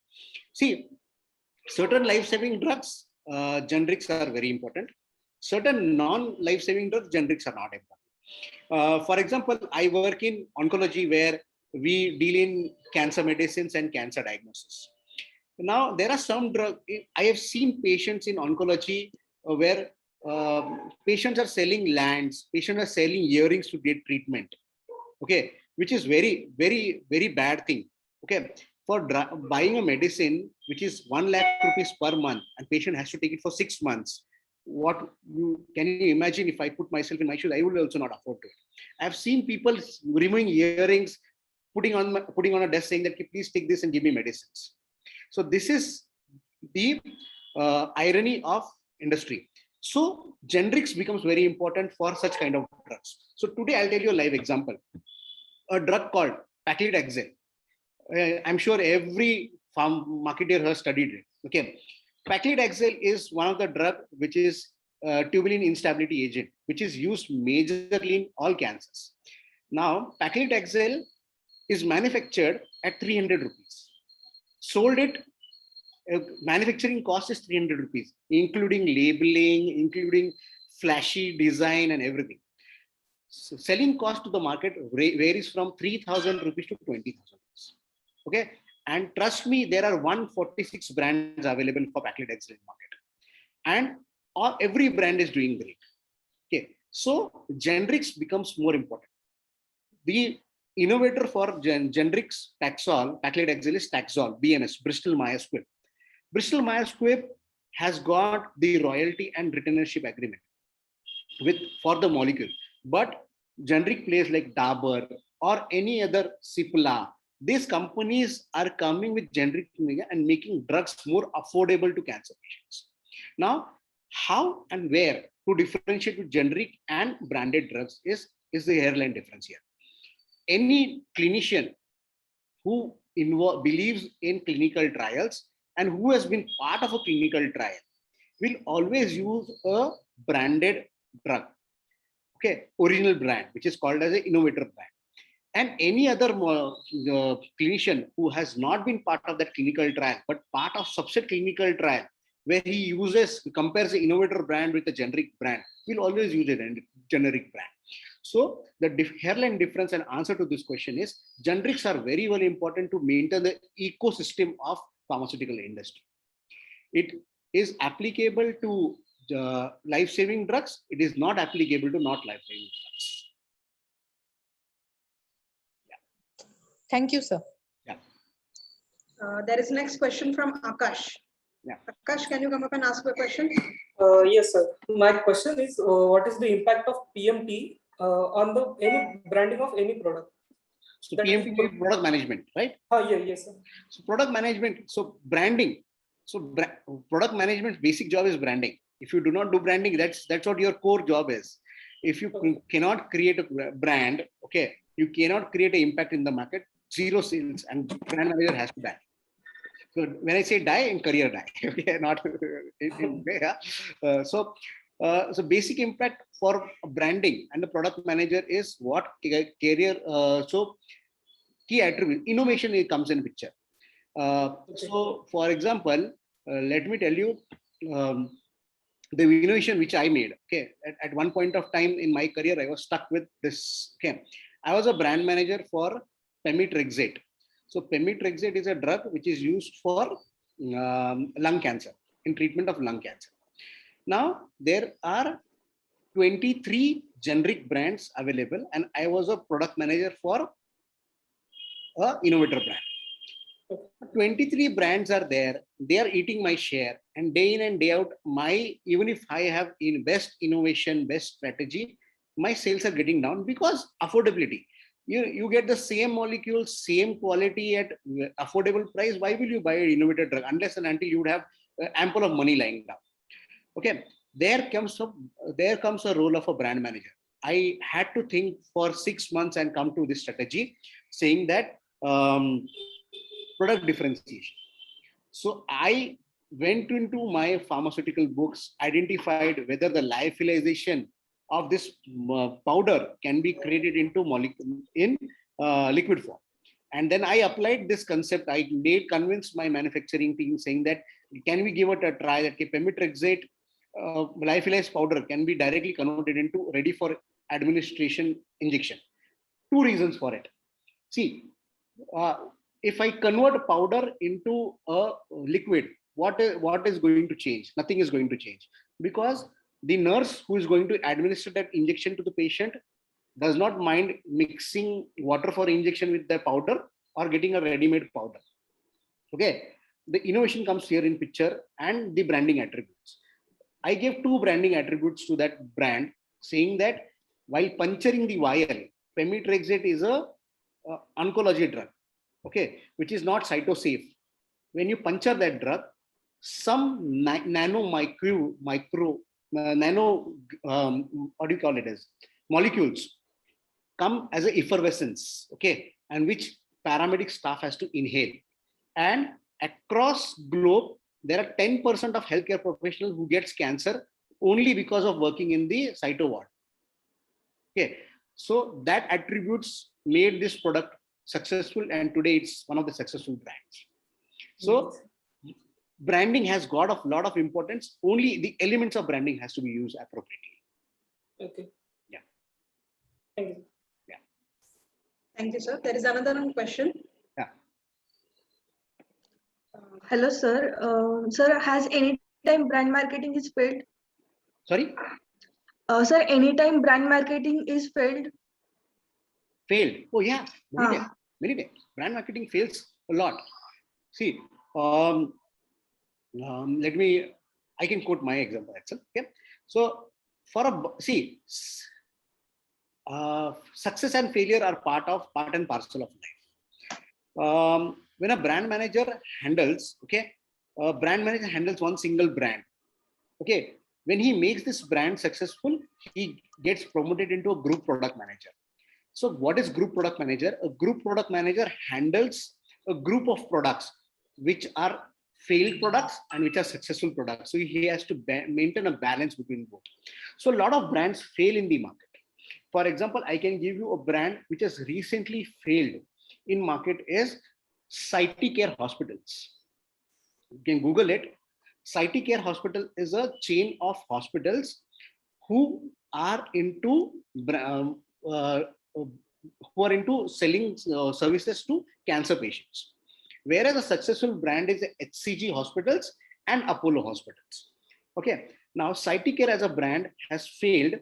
See, certain life-saving drugs, generics are very important. Certain non-life-saving drugs, generics are not important. For example, I work in oncology, where we deal in cancer medicines and cancer diagnosis. Now, there are some drugs. I have seen patients in oncology where patients are selling lands, patients are selling earrings to get treatment. Okay, which is very, very, very bad thing. Okay, for buying a medicine which is 1 lakh rupees per month, and patient has to take it for 6 months. Can you imagine? If I put myself in my shoes, I would also not afford to. I've seen people removing earrings, putting on a desk, saying that please take this and give me medicines. So this is the irony of industry. So generics becomes very important for such kind of drugs. So today I'll tell you a live example. A drug called Paclitaxel. I'm sure every farm marketer has studied it. Okay, Paclitaxel is one of the drug which is tubulin instability agent, which is used majorly in all cancers. Now, Paclitaxel is manufactured at 300 rupees. Sold it, manufacturing cost is 300 rupees, including labeling, including flashy design and everything. selling cost to the market varies from 3,000 rupees to 20,000 rupees. Okay. And trust me, there are 146 brands available for Paclitaxel excellent market. And every brand is doing great. Okay. So generics becomes more important. The innovator for generics Taxol, Paclitaxel is Taxol, BMS, Bristol Myers Squibb. Bristol Myers Squibb has got the royalty and retainership agreement for the molecule. But generic players like Dabur or any other Cipla, these companies are coming with generic and making drugs more affordable to cancer patients. Now, how and where to differentiate with generic and branded drugs is the hairline difference here. Any clinician who believes in clinical trials and who has been part of a clinical trial will always use a branded drug, okay, original brand, which is called as an innovator brand. And any other clinician who has not been part of that clinical trial, but part of subset clinical trial, where he compares the innovator brand with the generic brand, will always use a generic brand. So the hairline difference and answer to this question is generics are very, very important to maintain the ecosystem of pharmaceutical industry. It is applicable to life-saving drugs. It is not applicable to not life-saving drugs. Yeah. Thank you, sir. Yeah. There is next question from Akash. Yeah. Akash, can you come up and ask a question? Yes, sir. My question is, what is the impact of PMT on any branding of any product? So PMT is product management, right? Yes, sir. So product management, so branding. So product management's basic job is branding. If you do not do branding, that's what your core job is. If you cannot create a brand, okay, you cannot create an impact in the market, zero sales, and brand manager has to die. So when I say die, in career die, okay, not in yeah. So basic impact for branding and the product manager is what career. So key attribute, innovation comes in picture. So for example, let me tell you the innovation which I made. Okay, at one point of time in my career, I was stuck with this. Okay, I was a brand manager for Pemetrexate. So Pemetrexate is a drug which is used for lung cancer, in treatment of lung cancer. Now there are 23 generic brands available, and I was a product manager for an innovator brand. 23 brands are there, they are eating my share, and day in and day out, even if I have in best innovation, best strategy, my sales are getting down because affordability. You get the same molecule, same quality at affordable price. Why will you buy an innovator drug unless and until you would have ample of money lying down? Okay, there comes a role of a brand manager. I had to think for 6 months and come to this strategy, saying that product differentiation. So I went into my pharmaceutical books, identified whether the lyophilization of this powder can be created into molecule in liquid form. And then I applied this concept. I convinced my manufacturing team, saying that can we give it a try, that Pemetrexate lyophilized powder can be directly converted into ready for administration injection. 2 reasons for it. See, if I convert a powder into a liquid, what is going to change? Nothing is going to change, because the nurse who is going to administer that injection to the patient does not mind mixing water for injection with the powder or getting a ready-made powder. Okay, the innovation comes here in picture, and the branding attributes. I gave 2 branding attributes to that brand, saying that while puncturing the vial, Pemetrexate is a oncology drug, okay, which is not cytosafe. When you puncture that drug, some what do you call it as, molecules come as an effervescence, okay, and which paramedic staff has to inhale. And across globe, there are 10% of healthcare professionals who gets cancer only because of working in the cyto ward. Okay, so that attributes made this product successful, and today it's one of the successful brands. So branding has got a lot of importance. Only the elements of branding has to be used appropriately. Okay. Yeah. Thank you. Thank you, sir. There is another question. Hello, sir. Sir, has any time brand marketing is failed? Sorry, Sir, any time brand marketing is failed? failed. Oh yeah, many Ah. times. Many times. Brand marketing fails a lot. See, let me. I can quote my example actually. Okay, so success and failure are part and parcel of life. When a brand manager handles, one single brand. Okay, when he makes this brand successful, he gets promoted into a group product manager. So what is group product manager? A group product manager handles a group of products which are failed products and which are successful products. So he has to maintain a balance between both. So a lot of brands fail in the market. For example, I can give you a brand which has recently failed in market is Cyticare Hospitals. You can Google it. Cyticare Hospital is a chain of hospitals who are into selling services to cancer patients. Whereas a successful brand is HCG Hospitals and Apollo Hospitals. Okay, now Cyticare as a brand has failed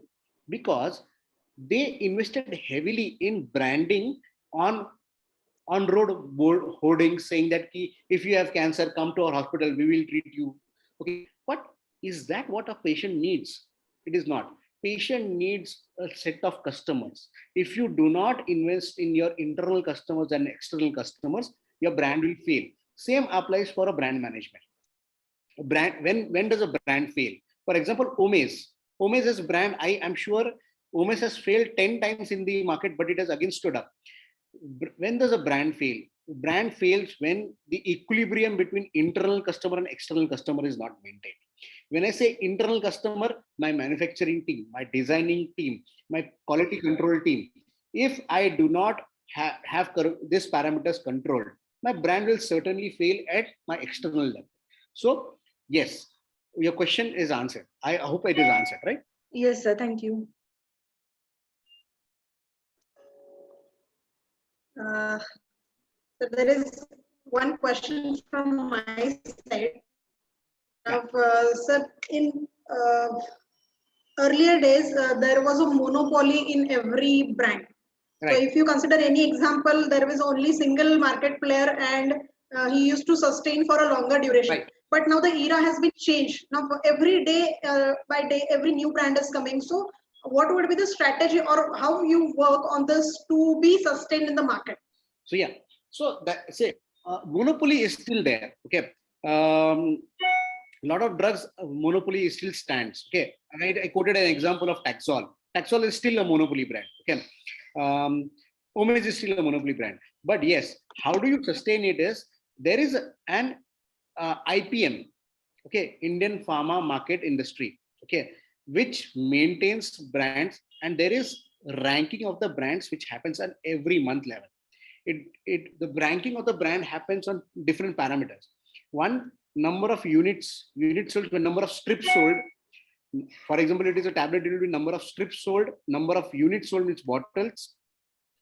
because they invested heavily in branding on road board hoardings saying that if you have cancer, come to our hospital, we will treat you. Okay, but is that what a patient needs? It is not. Patient needs a set of customers. If you do not invest in your internal customers and external customers, your brand will fail. Same applies for a brand management. A brand, when does a brand fail? For example, Omaze is brand. I am sure Omaze has failed 10 times in the market, but it has again stood up. When does a brand fail? Brand fails when the equilibrium between internal customer and external customer is not maintained. When I say internal customer, my manufacturing team, my designing team, my quality control team, if I do not have these parameters controlled, my brand will certainly fail at my external level. So yes, your question is answered. I hope it is answered, right? Yes, sir. Thank you. So there is one question from my side. Sir, in earlier days, there was a monopoly in every brand. Right. So if you consider any example, there was only single market player and he used to sustain for a longer duration. Right. But now the era has been changed. Now every day by day, every new brand is coming. So what would be the strategy or how you work on this to be sustained in the market? So yeah, so that monopoly is still there. Okay, a lot of drugs monopoly still stands. Okay, I quoted an example of Taxol. Taxol is still a monopoly brand. Okay, Omaze is still a monopoly brand. But yes, how do you sustain it? Is there is an IPM, okay, Indian Pharma Market Industry, okay, which maintains brands, and there is ranking of the brands which happens on every month level. The ranking of the brand happens on different parameters. One, number of units sold, number of strips sold. For example, it is a tablet, it will be number of strips sold, number of units sold, means bottles,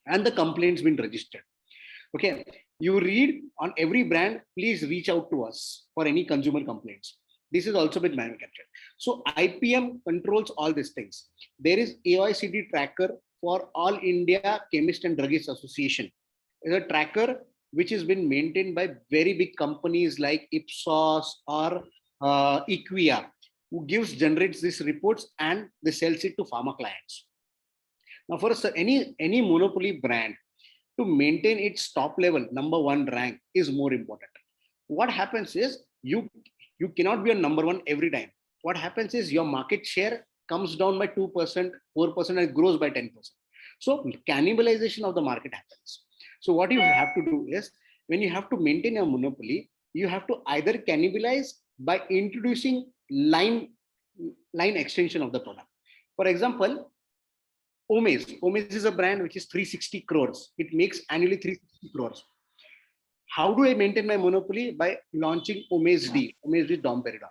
and the complaints been registered. Okay, you read on every brand, please reach out to us for any consumer complaints. This is also been manufactured. So IPM controls all these things. There is AICD tracker for All India Chemist and Druggist Association. Is a tracker which has been maintained by very big companies like Ipsos or Equia, who generates these reports and they sells it to pharma clients. Now, for any monopoly brand to maintain its top level number one rank is more important. What happens is you cannot be a number one every time. What happens is your market share comes down by 2%, 4%, and it grows by 10%. So cannibalization of the market happens. So what you have to do is, when you have to maintain a monopoly, you have to either cannibalize by introducing line extension of the product. For example, Omaze is a brand which is 360 crores. It makes annually 360 crores. How do I maintain my monopoly? By launching Omaze D, Domperidone.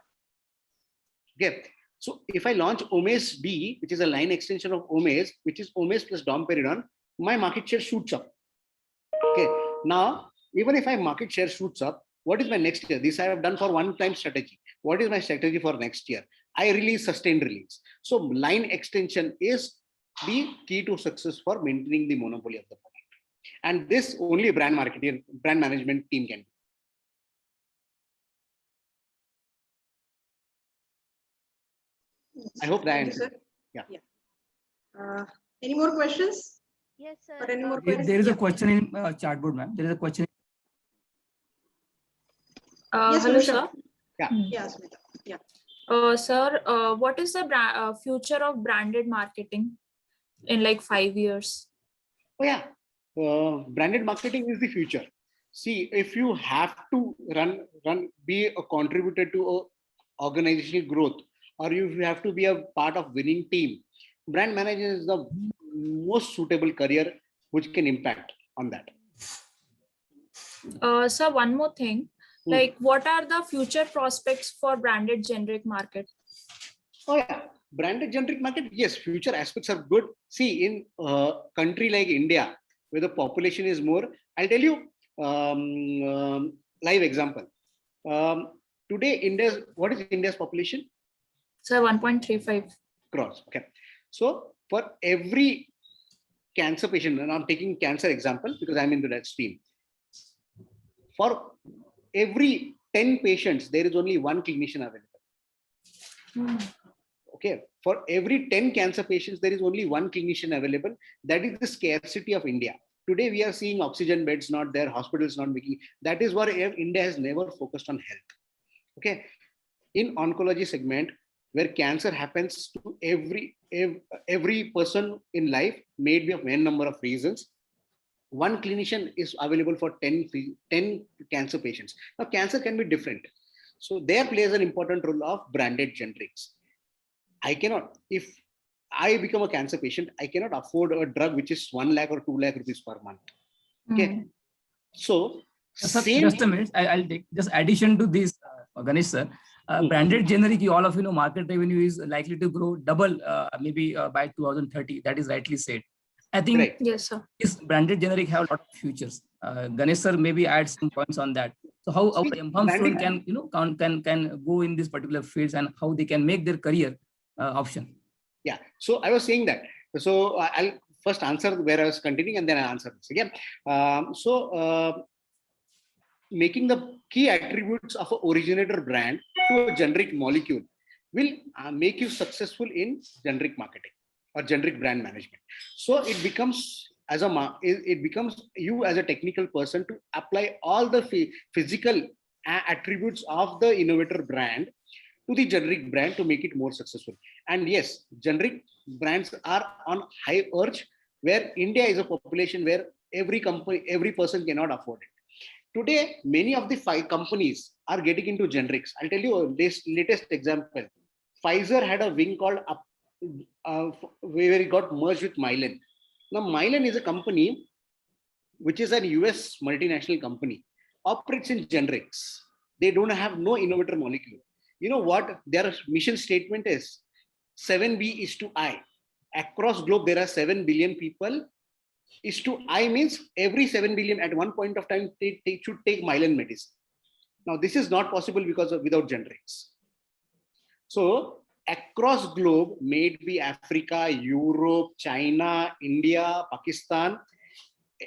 Okay. So if I launch Omaze B, which is a line extension of Omaze, which is Omaze plus domperidone, my market share shoots up. Okay. Now, even if my market share shoots up, what is my next year? This I have done for one-time strategy. What is my strategy for next year? I release, sustained release. So line extension is the key to success for maintaining the monopoly of the product. And this only brand marketing, brand management team can do. I hope that Thank you, answers. sir. Yeah. Any more questions? Yes, sir. Or any more There questions? is a Yeah. question in chatbot, ma'am. There is a question. Yes, Hello, Anusha. sir. Yeah, Smita. Yeah. Sir, what is the future of branded marketing in like 5 years? Oh yeah, branded marketing is the future. See, if you have to be a contributor to a organizational growth, or if you have to be a part of winning team, brand manager is the most suitable career which can impact on that. Sir, one more thing, like what are the future prospects for branded generic market? Oh yeah, branded generic market. Yes, future aspects are good. See, in a country like India, where the population is more, I'll tell you live example. Today, what is India's population? Sir, 1.35 crores. Okay, so for every cancer patient, and I'm taking cancer example because I'm into that stream. For every 10 patients, there is only one clinician available. Okay, for every 10 cancer patients, there is only one clinician available. That is the scarcity of India. Today, we are seeing oxygen beds not there, hospitals not making. That is why India has never focused on health. Okay, in oncology segment, where cancer happens to every person in life, maybe of n number of reasons, one clinician is available for 10 cancer patients. Now, cancer can be different. So there plays an important role of branded generics. I cannot, if I become a cancer patient, I cannot afford a drug which is 1 lakh or 2 lakh rupees per month. Okay. So, just a minute, I'll take just addition to this, Ganesh sir. Branded generic, you all of you know, market revenue is likely to grow double, maybe by 2030. That is rightly said. I think yes, sir. This branded generic have a lot of futures. Ganesh sir maybe add some points on that. So how our M-Pharm student can can go in this particular fields and how they can make their career option. Yeah. So I was saying that. So I'll first answer where I was continuing and then I'll answer this again. Making the key attributes of an originator brand to a generic molecule will make you successful in generic marketing or generic brand management. So it becomes you as a technical person to apply all the physical attributes of the innovator brand to the generic brand to make it more successful. And yes, generic brands are on high urge, where India is a population where every person cannot afford it. Today, many of the 5 companies are getting into generics. I'll tell you this latest example. Pfizer had a wing called where it got merged with Mylan. Now, Mylan is a company which is a US multinational company, operates in generics. They don't have no innovator molecule. You know what their mission statement is? 7B is to I. Across globe, there are 7 billion people. Is to I means every 7 billion at one point of time they should take Mylan medicine. Now, this is not possible because of without generics. So across globe, maybe Africa, Europe, China, India, Pakistan,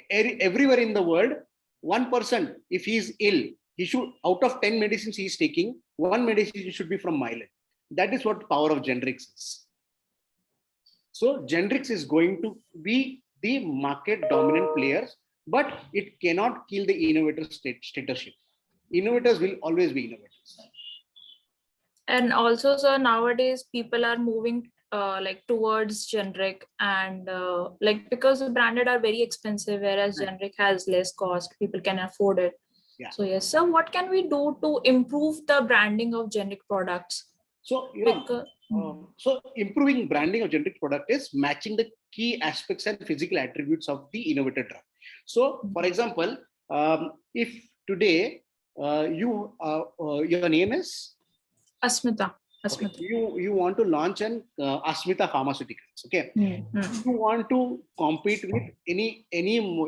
everywhere in the world, one person, if he is ill, he should, out of 10 medicines he is taking, 1 medicine should be from Mylan. That is what power of generics is. So generics is going to be the market dominant players, but it cannot kill the innovator statusship. Innovators will always be innovators. And also, sir, nowadays people are moving like towards generic and like because the branded are very expensive, whereas generic has less cost, people can afford it. Yeah. So yes, sir, what can we do to improve the branding of generic products? So so improving branding of generic product is matching the key aspects and physical attributes of the innovator drug. So, for example, if today your name is Asmita. Asmita. You want to launch an Asmita Pharmaceuticals. Okay. Mm. You want to compete with any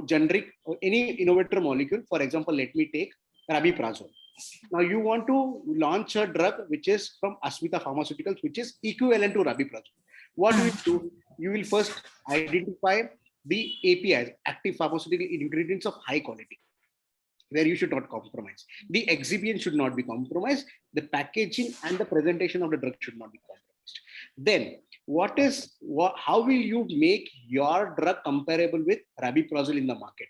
generic or any innovator molecule. For example, let me take Rabiprazole. Now you want to launch a drug which is from Asmita Pharmaceuticals, which is equivalent to Rabiprazole. What you will do? You will first identify the APIs, active pharmaceutical ingredients of high quality, where you should not compromise. The excipient should not be compromised. The packaging and the presentation of the drug should not be compromised. Then, how will you make your drug comparable with Rabiprazole in the market?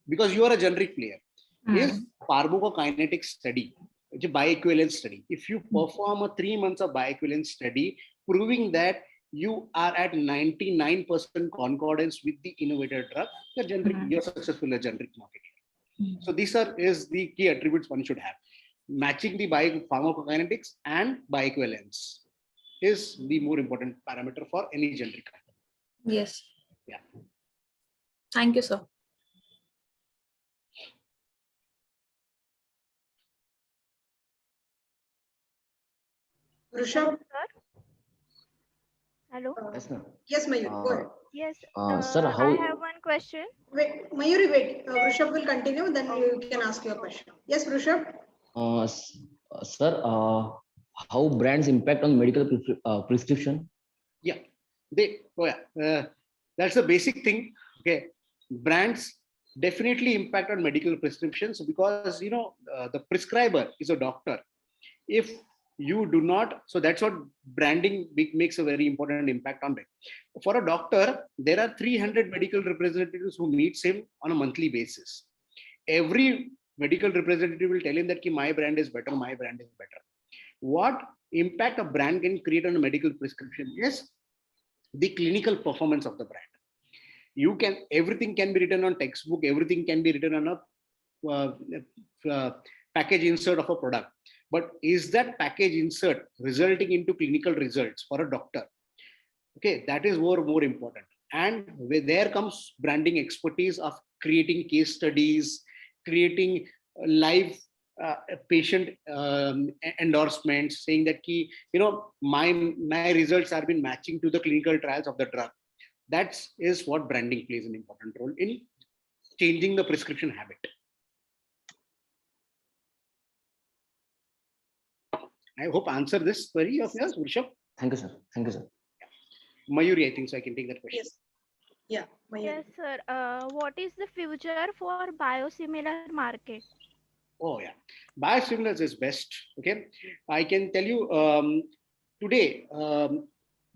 Because you are a generic player. Is pharmacokinetic study, which is bioequivalence study. If you perform a 3 months of bioequivalence study, proving that you are at 99% concordance with the innovator drug, you're successful in a generic market. So these is the key attributes one should have. Matching the pharmacokinetics and bioequivalence is the more important parameter for any generic. Yes. Yeah. Thank you, sir. Rishabh? Hello. Yes, ma'am. Yes, Mayur, go ahead. Yes, sir, how? I have one question. Wait, Mayuri, wait. Rishabh will continue, then you can ask your question. Yes, Rishabh? Sir, how brands impact on medical prescription? Yeah, that's a basic thing. Okay, brands definitely impact on medical prescriptions because the prescriber is a doctor. If you do not, so that's what branding makes a very important impact on it. For a doctor, there are 300 medical representatives who meets him on a monthly basis. Every medical representative will tell him that my brand is better, my brand is better. What impact a brand can create on a medical prescription is the clinical performance of the brand. Everything can be written on textbook, everything can be written on a package insert of a product. But is that package insert resulting into clinical results for a doctor? Okay, that is more important. And there comes branding expertise of creating case studies, creating live patient endorsements, saying that my results have been matching to the clinical trials of the drug. That is what branding plays an important role in changing the prescription habit. I hope I answer this query of yours, Rishabh. Thank you, sir. Thank you, sir. Mayuri, I think so. I can take that question. Yes. Yeah, Mayuri. Yes, sir. What is the future for biosimilar market? Oh yeah, biosimilars is best. Okay, I can tell you today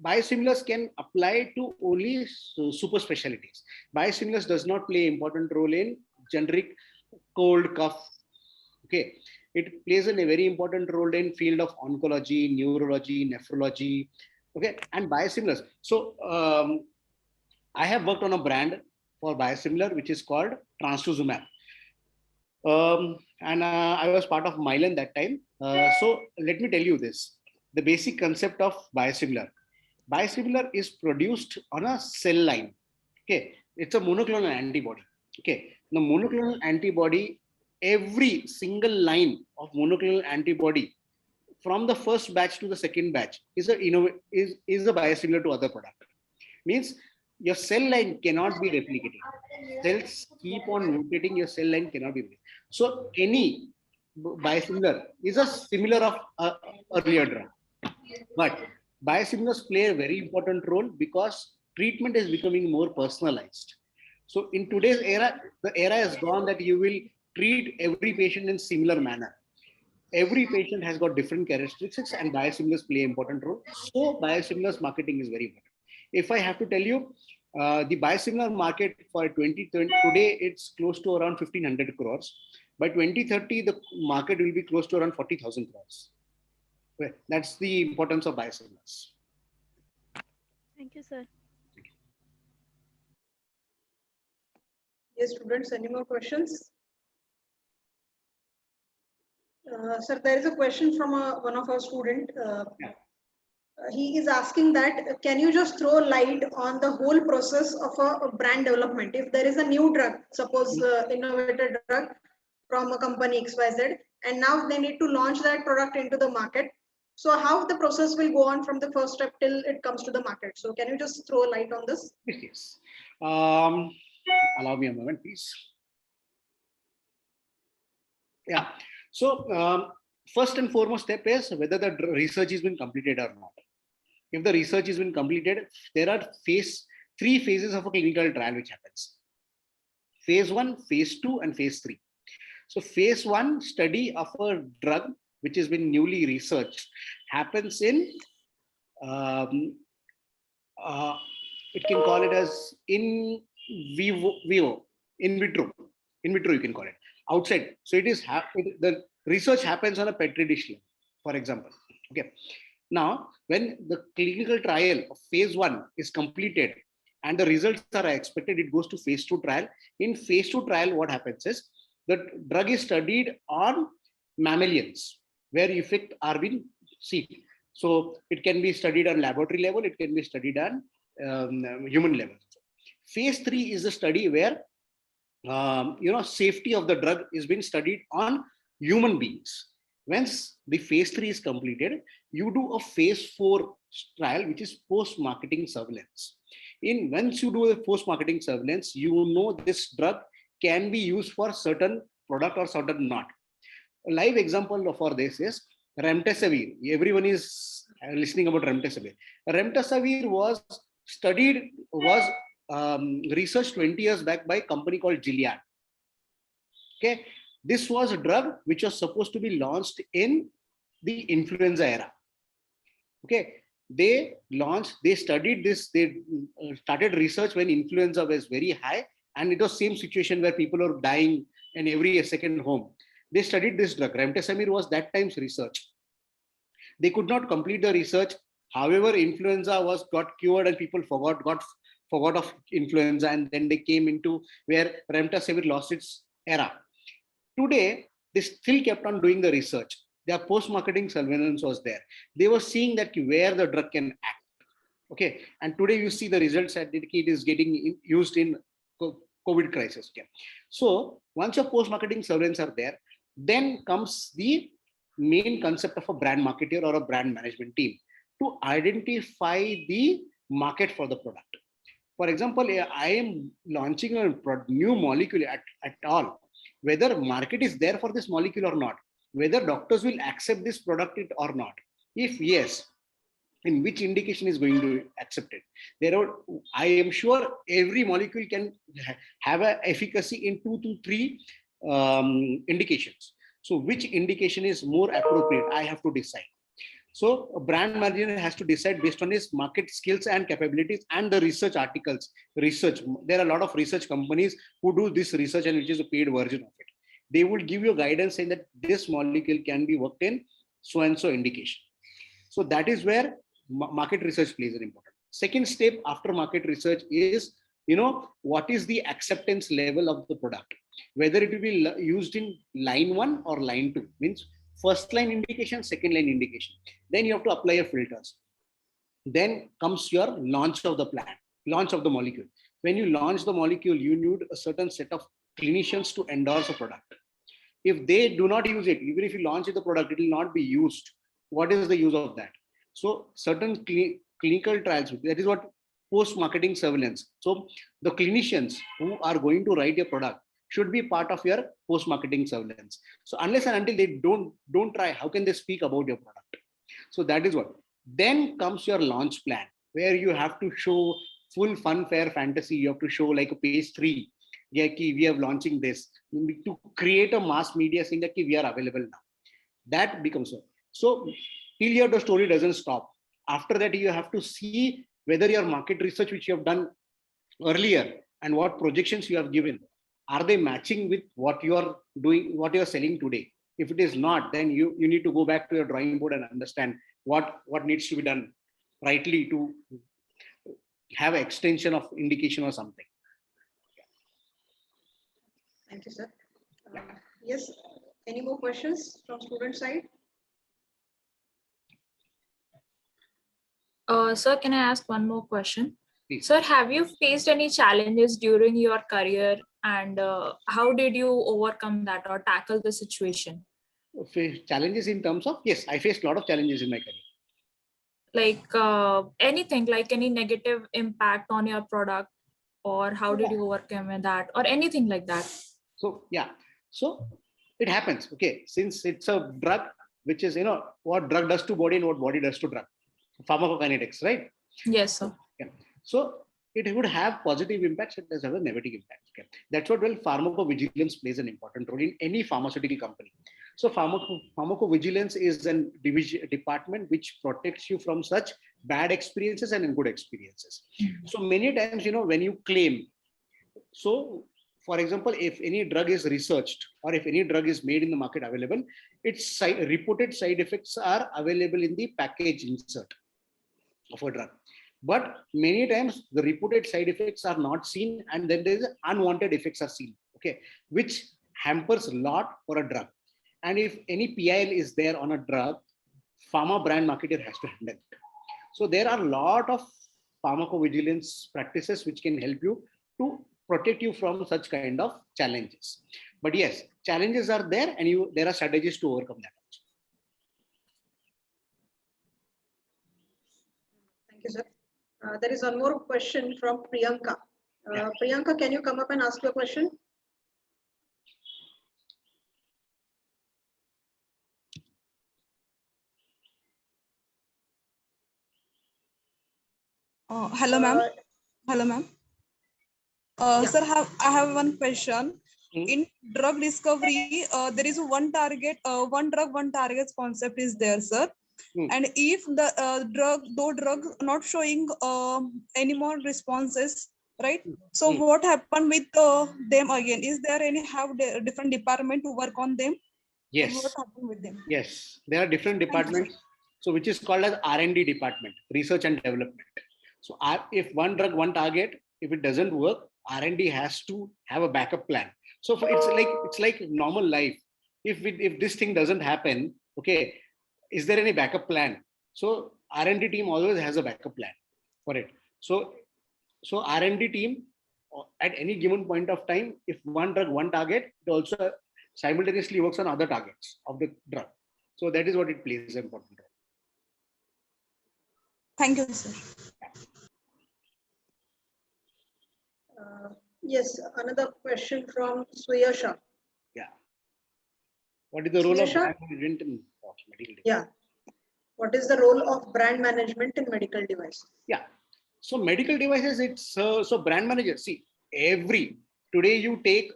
biosimilars can apply to only super specialties. Biosimilars does not play important role in generic cold cough. Okay, it plays a very important role in field of oncology, neurology, nephrology. Okay, and biosimilars. So I have worked on a brand for biosimilar which is called Trastuzumab. And I was part of Mylan that time. So let me tell you this, the basic concept of biosimilar. Biosimilar is produced on a cell line. Okay, it's a monoclonal antibody. Okay, the monoclonal antibody, every single line of monoclonal antibody from the first batch to the second batch is a biosimilar to other product. Means your cell line cannot be replicated. Cells keep on mutating, your cell line cannot be replicated. So any biosimilar is a similar of earlier drug. But biosimilars play a very important role because treatment is becoming more personalized. So in today's era, the era has gone that you will treat every patient in similar manner. Every patient has got different characteristics and biosimilars play an important role. So biosimilars marketing is very important. If I have to tell you, the biosimilar market for 2020, today it's close to around 1500 crores. By 2030, the market will be close to around 40,000 crores. That's the importance of biosimilars. Thank you, sir. Yes, students, any more questions? Sir, there is a question from one of our students. He is asking that, can you just throw light on the whole process of a brand development? If there is a new drug, suppose innovator drug from a company XYZ, and now they need to launch that product into the market. So how the process will go on from the first step till it comes to the market? So can you just throw a light on this? Yes, yes. Allow me a moment, please. Yeah. So first and foremost step is whether the research has been completed or not. If the research has been completed, there are three phases of a clinical trial which happens. Phase 1, phase 2, and phase 3. So phase 1 study of a drug which has been newly researched happens in it can call it as in vitro you can call it outside. So it is the research happens on a petri dish, for example. Okay. Now, when the clinical trial of phase 1 is completed and the results are expected, it goes to phase 2 trial. In phase 2 trial, what happens is the drug is studied on mammalians, where effect are being seen. So it can be studied on laboratory level, it can be studied on human level. Phase 3 is a study where safety of the drug is being studied on human beings. Once the phase 3 is completed, you do a phase 4 trial, which is post-marketing surveillance. Once you do a post-marketing surveillance, you know this drug can be used for certain product or certain not. A live example for this is remdesivir. Everyone is listening about remdesivir. Remdesivir was researched 20 years back by a company called Gilead. Okay, this was a drug which was supposed to be launched in the influenza era. Okay, they studied this, they started research when influenza was very high, and it was same situation where people are dying in every second home. They studied this drug. Remdesivir was that time's research. They could not complete the research. However, influenza got cured and people forgot of influenza, and then they came into where remdesivir lost its era. Today, they still kept on doing the research. Their post-marketing surveillance was there. They were seeing that where the drug can act. Okay, and today you see the results that it is getting used in COVID crisis. Okay. So once your post-marketing surveillance are there, then comes the main concept of a brand marketer or a brand management team to identify the market for the product. For example, I am launching a new molecule at all. Whether market is there for this molecule or not, whether doctors will accept this product or not. If yes, in which indication is going to accept it. I am sure every molecule can have an efficacy in 2 to 3 indications. So which indication is more appropriate? I have to decide. So a brand manager has to decide based on his market skills and capabilities and the research articles. There are a lot of research companies who do this research, and which is a paid version of it. They will give you guidance saying that this molecule can be worked in so and so indication. So that is where market research plays an important. Second step after market research is, what is the acceptance level of the product? Whether it will be used in line 1 or line 2, means first line indication, second line indication. Then you have to apply your filters. Then comes your launch of the molecule. When you launch the molecule, you need a certain set of clinicians to endorse a product. If they do not use it, even if you launch the product, it will not be used. What is the use of that? So certain clinical trials, that is what post-marketing surveillance. So the clinicians who are going to write your product should be part of your post-marketing surveillance. So unless and until they don't try, how can they speak about your product? So that is what. Then comes your launch plan, where you have to show full fun, fair fantasy. You have to show like a page 3. Yeah, we are launching this to create a mass media saying that we are available now. That becomes so. Till here, the story doesn't stop. After that, you have to see whether your market research, which you have done earlier, and what projections you have given, are they matching with what you are doing, what you are selling today? If it is not, then you need to go back to your drawing board and understand what needs to be done rightly to have an extension of indication or something. Thank you, sir. Yes, any more questions from student side? Sir, can I ask one more question? Please. Sir, have you faced any challenges during your career, and how did you overcome that or tackle the situation? Challenges in terms of, yes, I faced a lot of challenges in my career. Like anything, like any negative impact on your product, or how did you overcome that, or anything like that? So yeah, so it happens. Okay, since it's a drug, which is, what drug does to body and what body does to drug, pharmacokinetics, right? Yes, sir. Yeah. So it would have positive impacts, it does have a negative impact. Okay. That's what, well, pharmacovigilance plays an important role in any pharmaceutical company. So pharmacovigilance is a department which protects you from such bad experiences and good experiences. So many times, when you claim, so for example, if any drug is researched or if any drug is made in the market available, its reported side effects are available in the package insert of a drug. But many times the reported side effects are not seen, and then there is unwanted effects are seen, okay, which hampers a lot for a drug. And if any PIL is there on a drug, pharma brand marketer has to handle it. So there are a lot of pharmacovigilance practices which can help you to protect you from such kind of challenges. But yes, challenges are there, and there are strategies to overcome that also. Thank you, sir. There is one more question from Priyanka. Priyanka, can you come up and ask your question? Hello, ma'am. Hello, ma'am. Sir, I have one question. In drug discovery, there is one target, one drug, one target concept is there, sir. And if the drug not showing any more responses, right? So what happened with them again? Is there any different department to work on them? Yes. What happened with them? Yes, there are different departments. So which is called as R&D department, research and development. So if one drug, one target, if it doesn't work, R&D has to have a backup plan. So it's like normal life. If this thing doesn't happen, okay, is there any backup plan? So R&D team always has a backup plan for it. So R&D team at any given point of time, if one drug, one target, it also simultaneously works on other targets of the drug. So that is what it plays an important role. Thank you, sir. Yes, another question from Swayasha. Yeah. What is the role of brand management in medical device? Yeah. What is the role of brand management in medical device? Yeah. So medical devices, it's so brand manager. See, today you take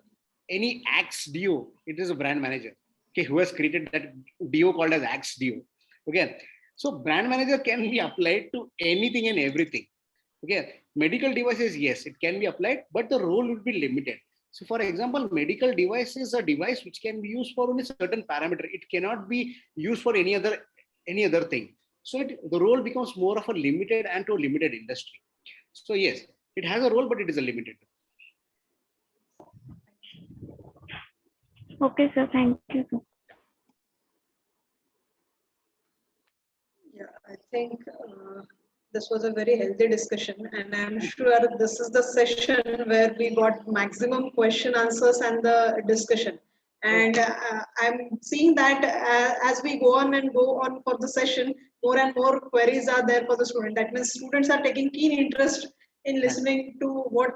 any Axe Dio, it is a brand manager, okay, who has created that Dio called as Axe Dio. Okay. So brand manager can be applied to anything and everything. Okay, medical devices, yes, it can be applied, but the role would be limited. So for example, medical device is a device which can be used for only certain parameter. It cannot be used for any other thing. So the role becomes more of a limited and to a limited industry. So yes, it has a role, but it is a limited. Okay, sir. Thank you, sir. Yeah, I think this was a very healthy discussion, and I'm sure this is the session where we got maximum question answers and the discussion. And I'm seeing that as we go on for the session, more and more queries are there for the student. That means students are taking keen interest in listening to what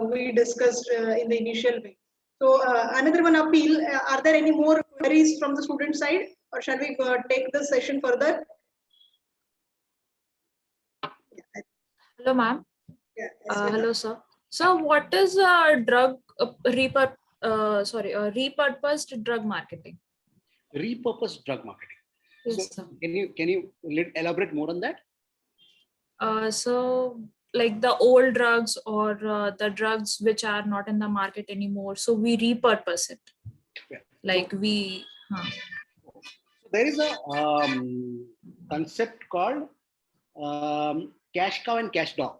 we discussed in the initial way. So another one appeal, are there any more queries from the student side, or shall we take the session further? Hello, ma'am. Yeah, hello, sir. So what is repurposed drug marketing? Repurposed drug marketing. Yes, so sir. Can you elaborate more on that? So like the old drugs or the drugs which are not in the market anymore. So we repurpose it. Yeah. Like so, there is a concept called cash cow and cash dog.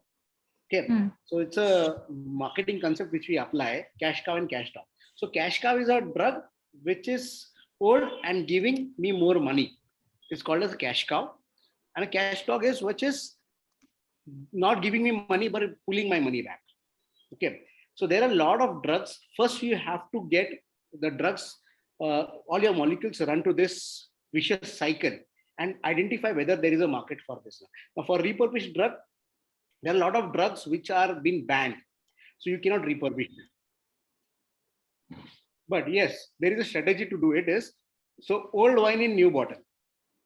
Okay. So it's a marketing concept which we apply, cash cow and cash dog. So cash cow is a drug which is old and giving me more money. It's called as a cash cow. And a cash dog is which is not giving me money, but pulling my money back. Okay. So there are a lot of drugs. First, you have to get the drugs all your molecules run to this vicious cycle and identify whether there is a market for this. Now, for repurposed drug, there are a lot of drugs which are being banned, so you cannot repurpose it. But yes, there is a strategy to do it. Is so old wine in new bottle.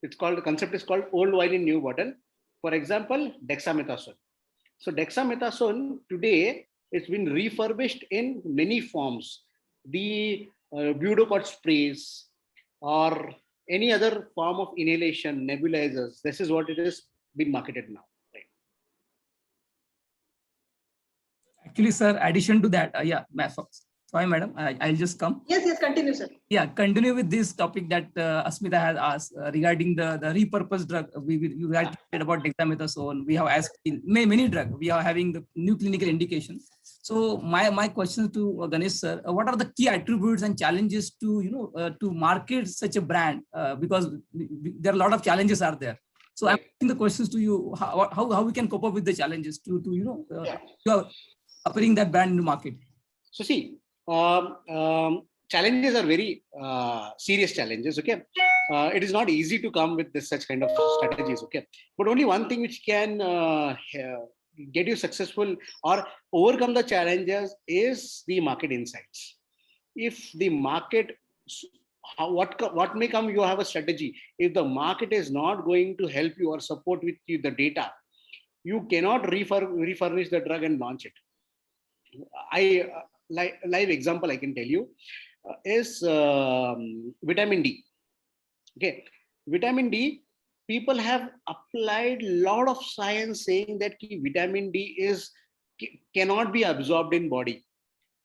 It's called, the concept is called old wine in new bottle. For example, dexamethasone. So dexamethasone today, it's been refurbished in many forms. The Budocort sprays or any other form of inhalation, nebulizers. This is what it is being marketed now. Right? Actually, sir, addition to that, sorry, madam, I'll just come. Yes, continue, sir. Yeah, continue with this topic that Asmita has asked regarding the repurposed drug. You had said about dexamethasone. We have asked in many drugs. We are having the new clinical indications. So my question to Ganesh sir, what are the key attributes and challenges to to market such a brand? Because there are a lot of challenges are there. So I'm asking the questions to you. How we can cope up with the challenges to appearing that brand in the market. So see. Challenges are very serious challenges. Okay, it is not easy to come with this such kind of strategies. Okay, but only one thing which can get you successful or overcome the challenges is the market insights. If the market, what may come, you have a strategy. If the market is not going to help you or support with you the data, you cannot refurbish the drug and launch it. Live example I can tell you is vitamin D. Okay, vitamin D, people have applied a lot of science saying that vitamin D cannot be absorbed in body.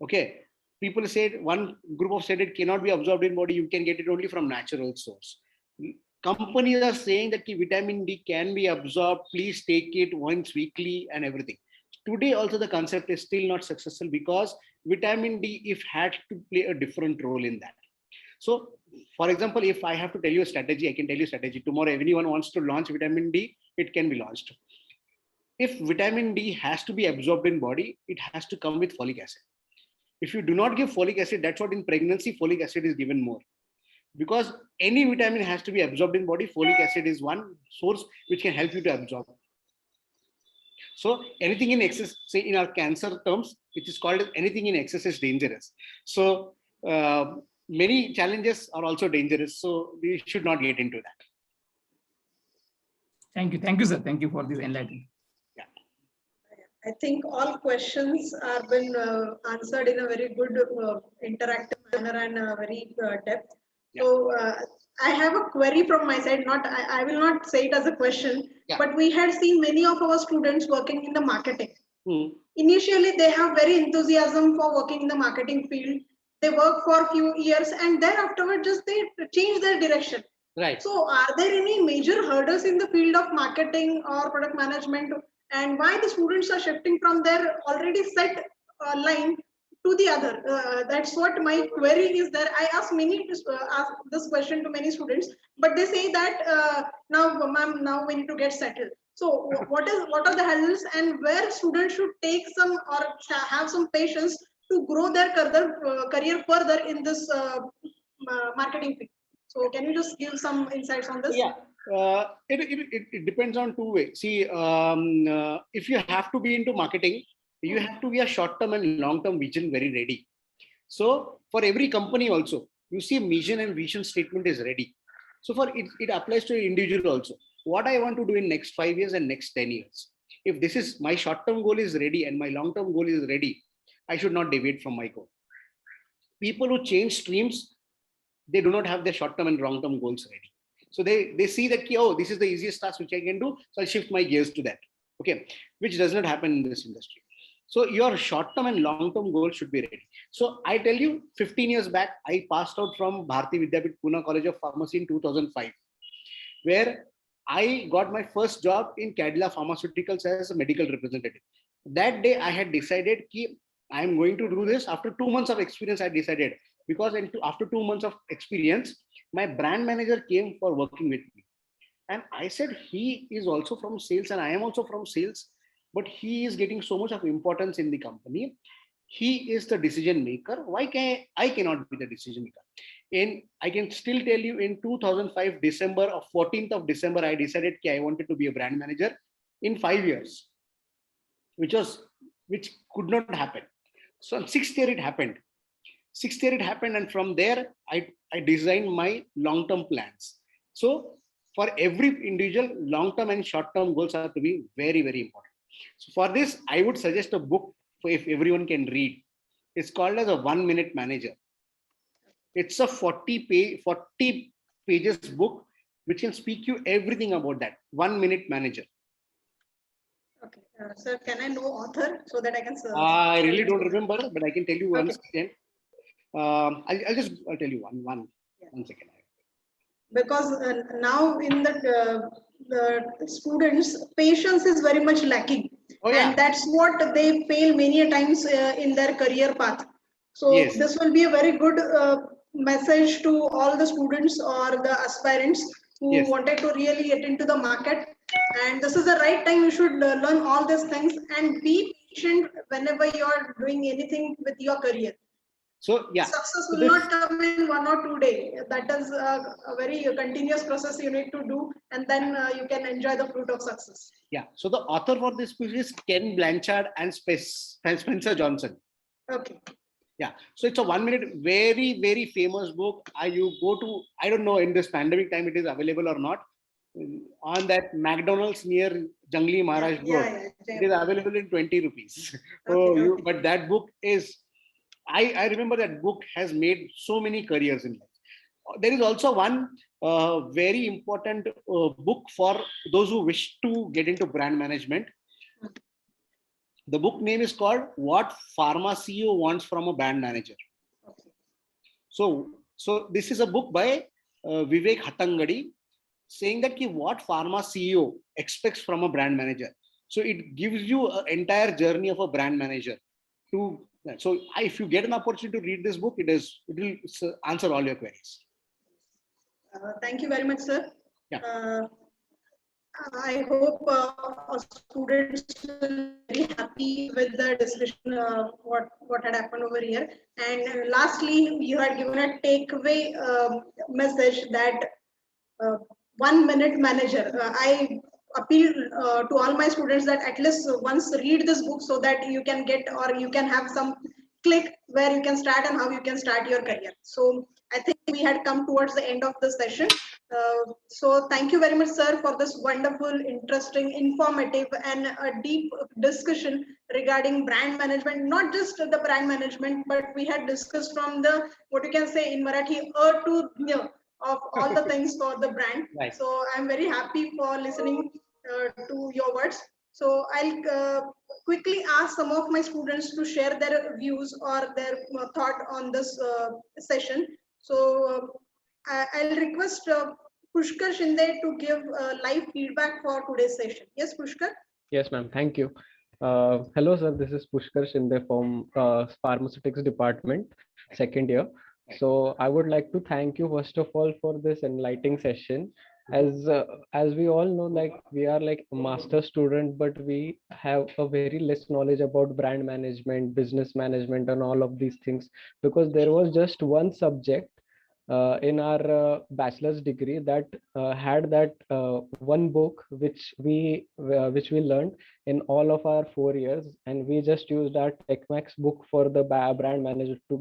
Okay, people said, one group of said it cannot be absorbed in body, you can get it only from natural source. Companies are saying that vitamin D can be absorbed, please take it once weekly and everything. Today also the concept is still not successful because vitamin D had to play a different role in that. So for example, if I have to tell you a strategy, I can tell you a strategy. Tomorrow, if anyone wants to launch vitamin D, it can be launched. If vitamin D has to be absorbed in body, it has to come with folic acid. If you do not give folic acid, that's what in pregnancy, folic acid is given more. Because any vitamin has to be absorbed in body, folic acid is one source which can help you to absorb. So anything in excess, say in our cancer terms, which is called as anything in excess is dangerous. So many challenges are also dangerous. So we should not get into that. Thank you, sir. Thank you for this enlightening. Yeah, I think all questions have been answered in a very good interactive manner and very depth. Yeah. So I have a query from my side. I will not say it as a question, but we had seen many of our students working in the marketing. Initially, they have very enthusiasm for working in the marketing field. They work for a few years and then afterward just they change their direction. Right. So are there any major hurdles in the field of marketing or product management, and why the students are shifting from their already set line to the other? That's what my query is there. I ask this question to many students, but they say that now ma'am, now we need to get settled. So what are the hurdles, and where students should take some or have some patience to grow their career further in this marketing field? So can you just give some insights on this? Yeah, it depends on two ways. See, if you have to be into marketing, you have to be a short-term and long-term vision very ready. So for every company also, you see mission and vision statement is ready. So for it applies to an individual also. What I want to do in next 5 years and next 10 years. If this is my short-term goal is ready and my long-term goal is ready, I should not deviate from my goal. People who change streams, they do not have their short-term and long-term goals ready. So they see that, oh, this is the easiest task which I can do, so I'll shift my gears to that. Okay, which does not happen in this industry. So your short-term and long-term goals should be ready. So I tell you, 15 years back, I passed out from Bharati Vidyapith Pune College of Pharmacy in 2005, where I got my first job in Cadila Pharmaceuticals as a medical representative. That day I had decided that I am going to do this. After 2 months of experience, I decided, because after 2 months of experience, my brand manager came for working with me. And I said, he is also from sales and I am also from sales, but he is getting so much of importance in the company. He is the decision maker. Why I cannot be the decision maker? I can still tell you in 2005 December, or 14th of December, I decided that I wanted to be a brand manager in 5 years, which could not happen. So on 6th year it happened. 6th year it happened, and from there I designed my long-term plans. So for every individual, long-term and short-term goals have to be very, very important. So for this, I would suggest a book if everyone can read. It's called as a 1 Minute Manager. It's a 40 pages book which can speak you everything about that. 1 Minute Manager. Okay, sir, can I know author so that I can? I really don't remember, but I can tell you one Okay. second. I'll tell you one second. Because now in the students, patience is very much lacking. Oh, yeah. And that's what they fail many a times in their career path. So Yes. this will be a very good message to all the students or the aspirants who Yes. wanted to really get into the market. And this is the right time you should learn all these things and be patient whenever you're doing anything with your career. So yeah, Success so will not come in 1 or 2 days. That is a very continuous process you need to do, and then you can enjoy the fruit of success. yeah. So the author for this book is Ken Blanchard and Spencer Johnson. Okay. Yeah. So it's a 1 minute, very, very famous book. You go to, I don't know in this pandemic time it is available or not, on that McDonald's near Jangli Maharaj Road. Yeah. It is available in 20 rupees. Okay, But that book is, I remember that book has made so many careers in life. There is also one very important book for those who wish to get into brand management. The book name is called What Pharma CEO Wants from a Brand Manager. So this is a book by Vivek Hattangadi, saying that what pharma CEO expects from a brand manager. So it gives you an entire journey of a brand manager. So if you get an opportunity to read this book, it will answer all your queries. Thank you very much, sir. Yeah. I hope our students will be very happy with the discussion what had happened over here. And lastly, you had given a takeaway message that 1 minute manager. I appeal to all my students that at least once read this book so that you can get or you can have some click where you can start and how you can start your career. So I think we had come towards the end of the session. So thank you very much, sir, for this wonderful, interesting, informative, and a deep discussion regarding brand management. Not just the brand management, but we had discussed from the, what you can say in Marathi, to of all the things for the brand. Right. So I'm very happy for listening to your words. So I'll quickly ask some of my students to share their views or their thought on this session. So I'll request Pushkar Shinde to give live feedback for today's session. Yes, Pushkar? Yes, ma'am. Thank you. Hello, sir. This is Pushkar Shinde from Pharmaceutics Department, second year. So I would like to thank you first of all for this enlightening session. As we all know, like we are like a master student, but we have a very less knowledge about brand management, business management, and all of these things, because there was just one subject in our bachelor's degree that had that one book which we learned in all of our 4 years, and we just used our TechMax book for the brand manager to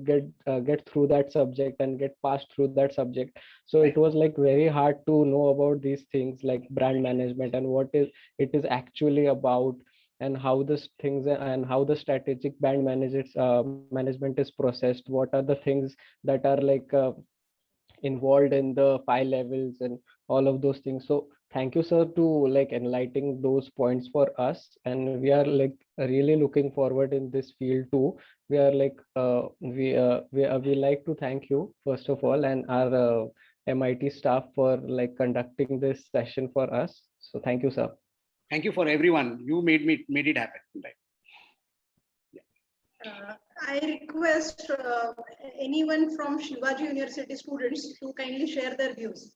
get through that subject and get passed through that subject. So it was like very hard to know about these things like brand management and what it is actually about, and how this things and how the strategic brand management is processed. What are the things that are like involved in the 5 levels and all of those things. So thank you, sir, to like enlightening those points for us, and we are like really looking forward in this field too. We are like we like to thank you first of all, and our MIT staff for like conducting this session for us. So thank you, sir. Thank you for everyone. You made it happen. Right. I request anyone from Shivaji University students to kindly share their views.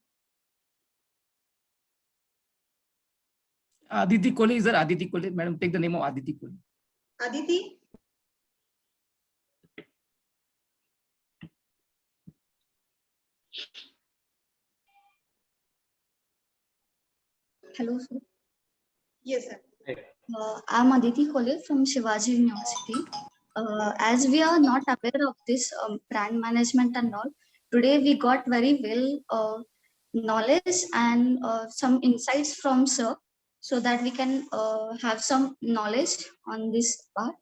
Aditi Kohli is there. Aditi Kohli, madam, take the name of Aditi Kohli. Aditi? Hello, sir. Yes, sir. I'm Aditi Khole from Shivaji University. As we are not aware of this brand management and all, today we got very well knowledge and some insights from sir, so that we can have some knowledge on this part.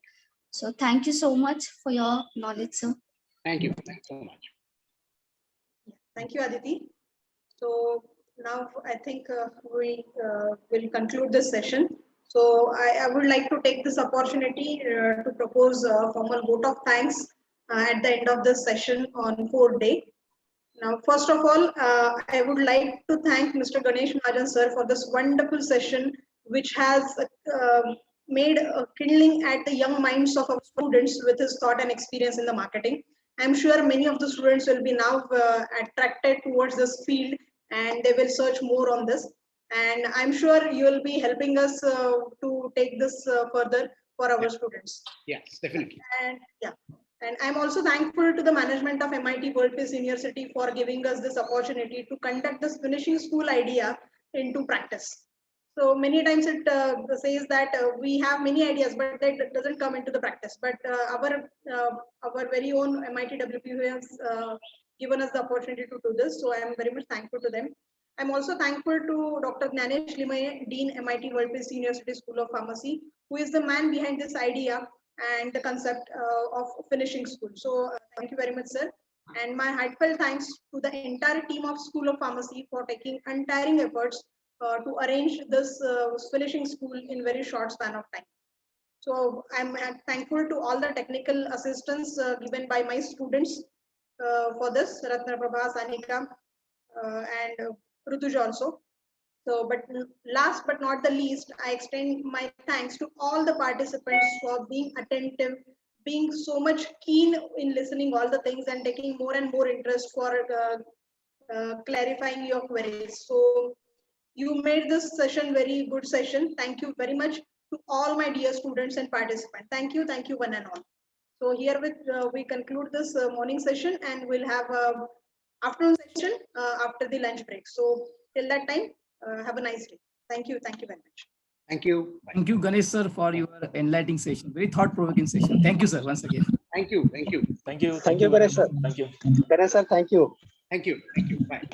So thank you so much for your knowledge, sir. Thank you. Thanks so much. Thank you, Aditi. So now I think we will conclude this session. So I would like to take this opportunity to propose a formal vote of thanks at the end of this session on 4th day. Now, first of all, I would like to thank Mr. Ganesh Mahajan sir for this wonderful session, which has made a kindling at the young minds of our students with his thought and experience in the marketing. I'm sure many of the students will be now attracted towards this field and they will search more on this. And I'm sure you will be helping us to take this further for our students. Yes, definitely. And yeah. And I'm also thankful to the management of MIT World Peace University for giving us this opportunity to conduct this finishing school idea into practice. So many times it says that we have many ideas, but that doesn't come into the practice. But our very own MIT WPU has given us the opportunity to do this. So I am very much thankful to them. I'm also thankful to Dr. Gnanesh Limaye, Dean, MIT World Peace University School of Pharmacy, who is the man behind this idea and the concept of finishing school. So thank you very much, sir. And my heartfelt thanks to the entire team of School of Pharmacy for taking untiring efforts to arrange this finishing school in very short span of time. So I'm thankful to all the technical assistance given by my students for this, Ratna Prabha, Sanika, and Rutuj also. So, but last but not the least, I extend my thanks to all the participants for being attentive, being so much keen in listening all the things and taking more and more interest for clarifying your queries. So you made this session very good session. Thank you very much to all my dear students and participants. Thank you one and all. So here we conclude this morning session and we'll have a afternoon session after the lunch break. So till that time, have a nice day. Thank you very much. Thank you. Thank you, Ganesh sir, for your enlightening session. Very thought-provoking session. Thank you, sir, once again. Thank you. Thank you, Ganesh sir. Thank you. Ganesh sir, thank you. Thank you. Bye.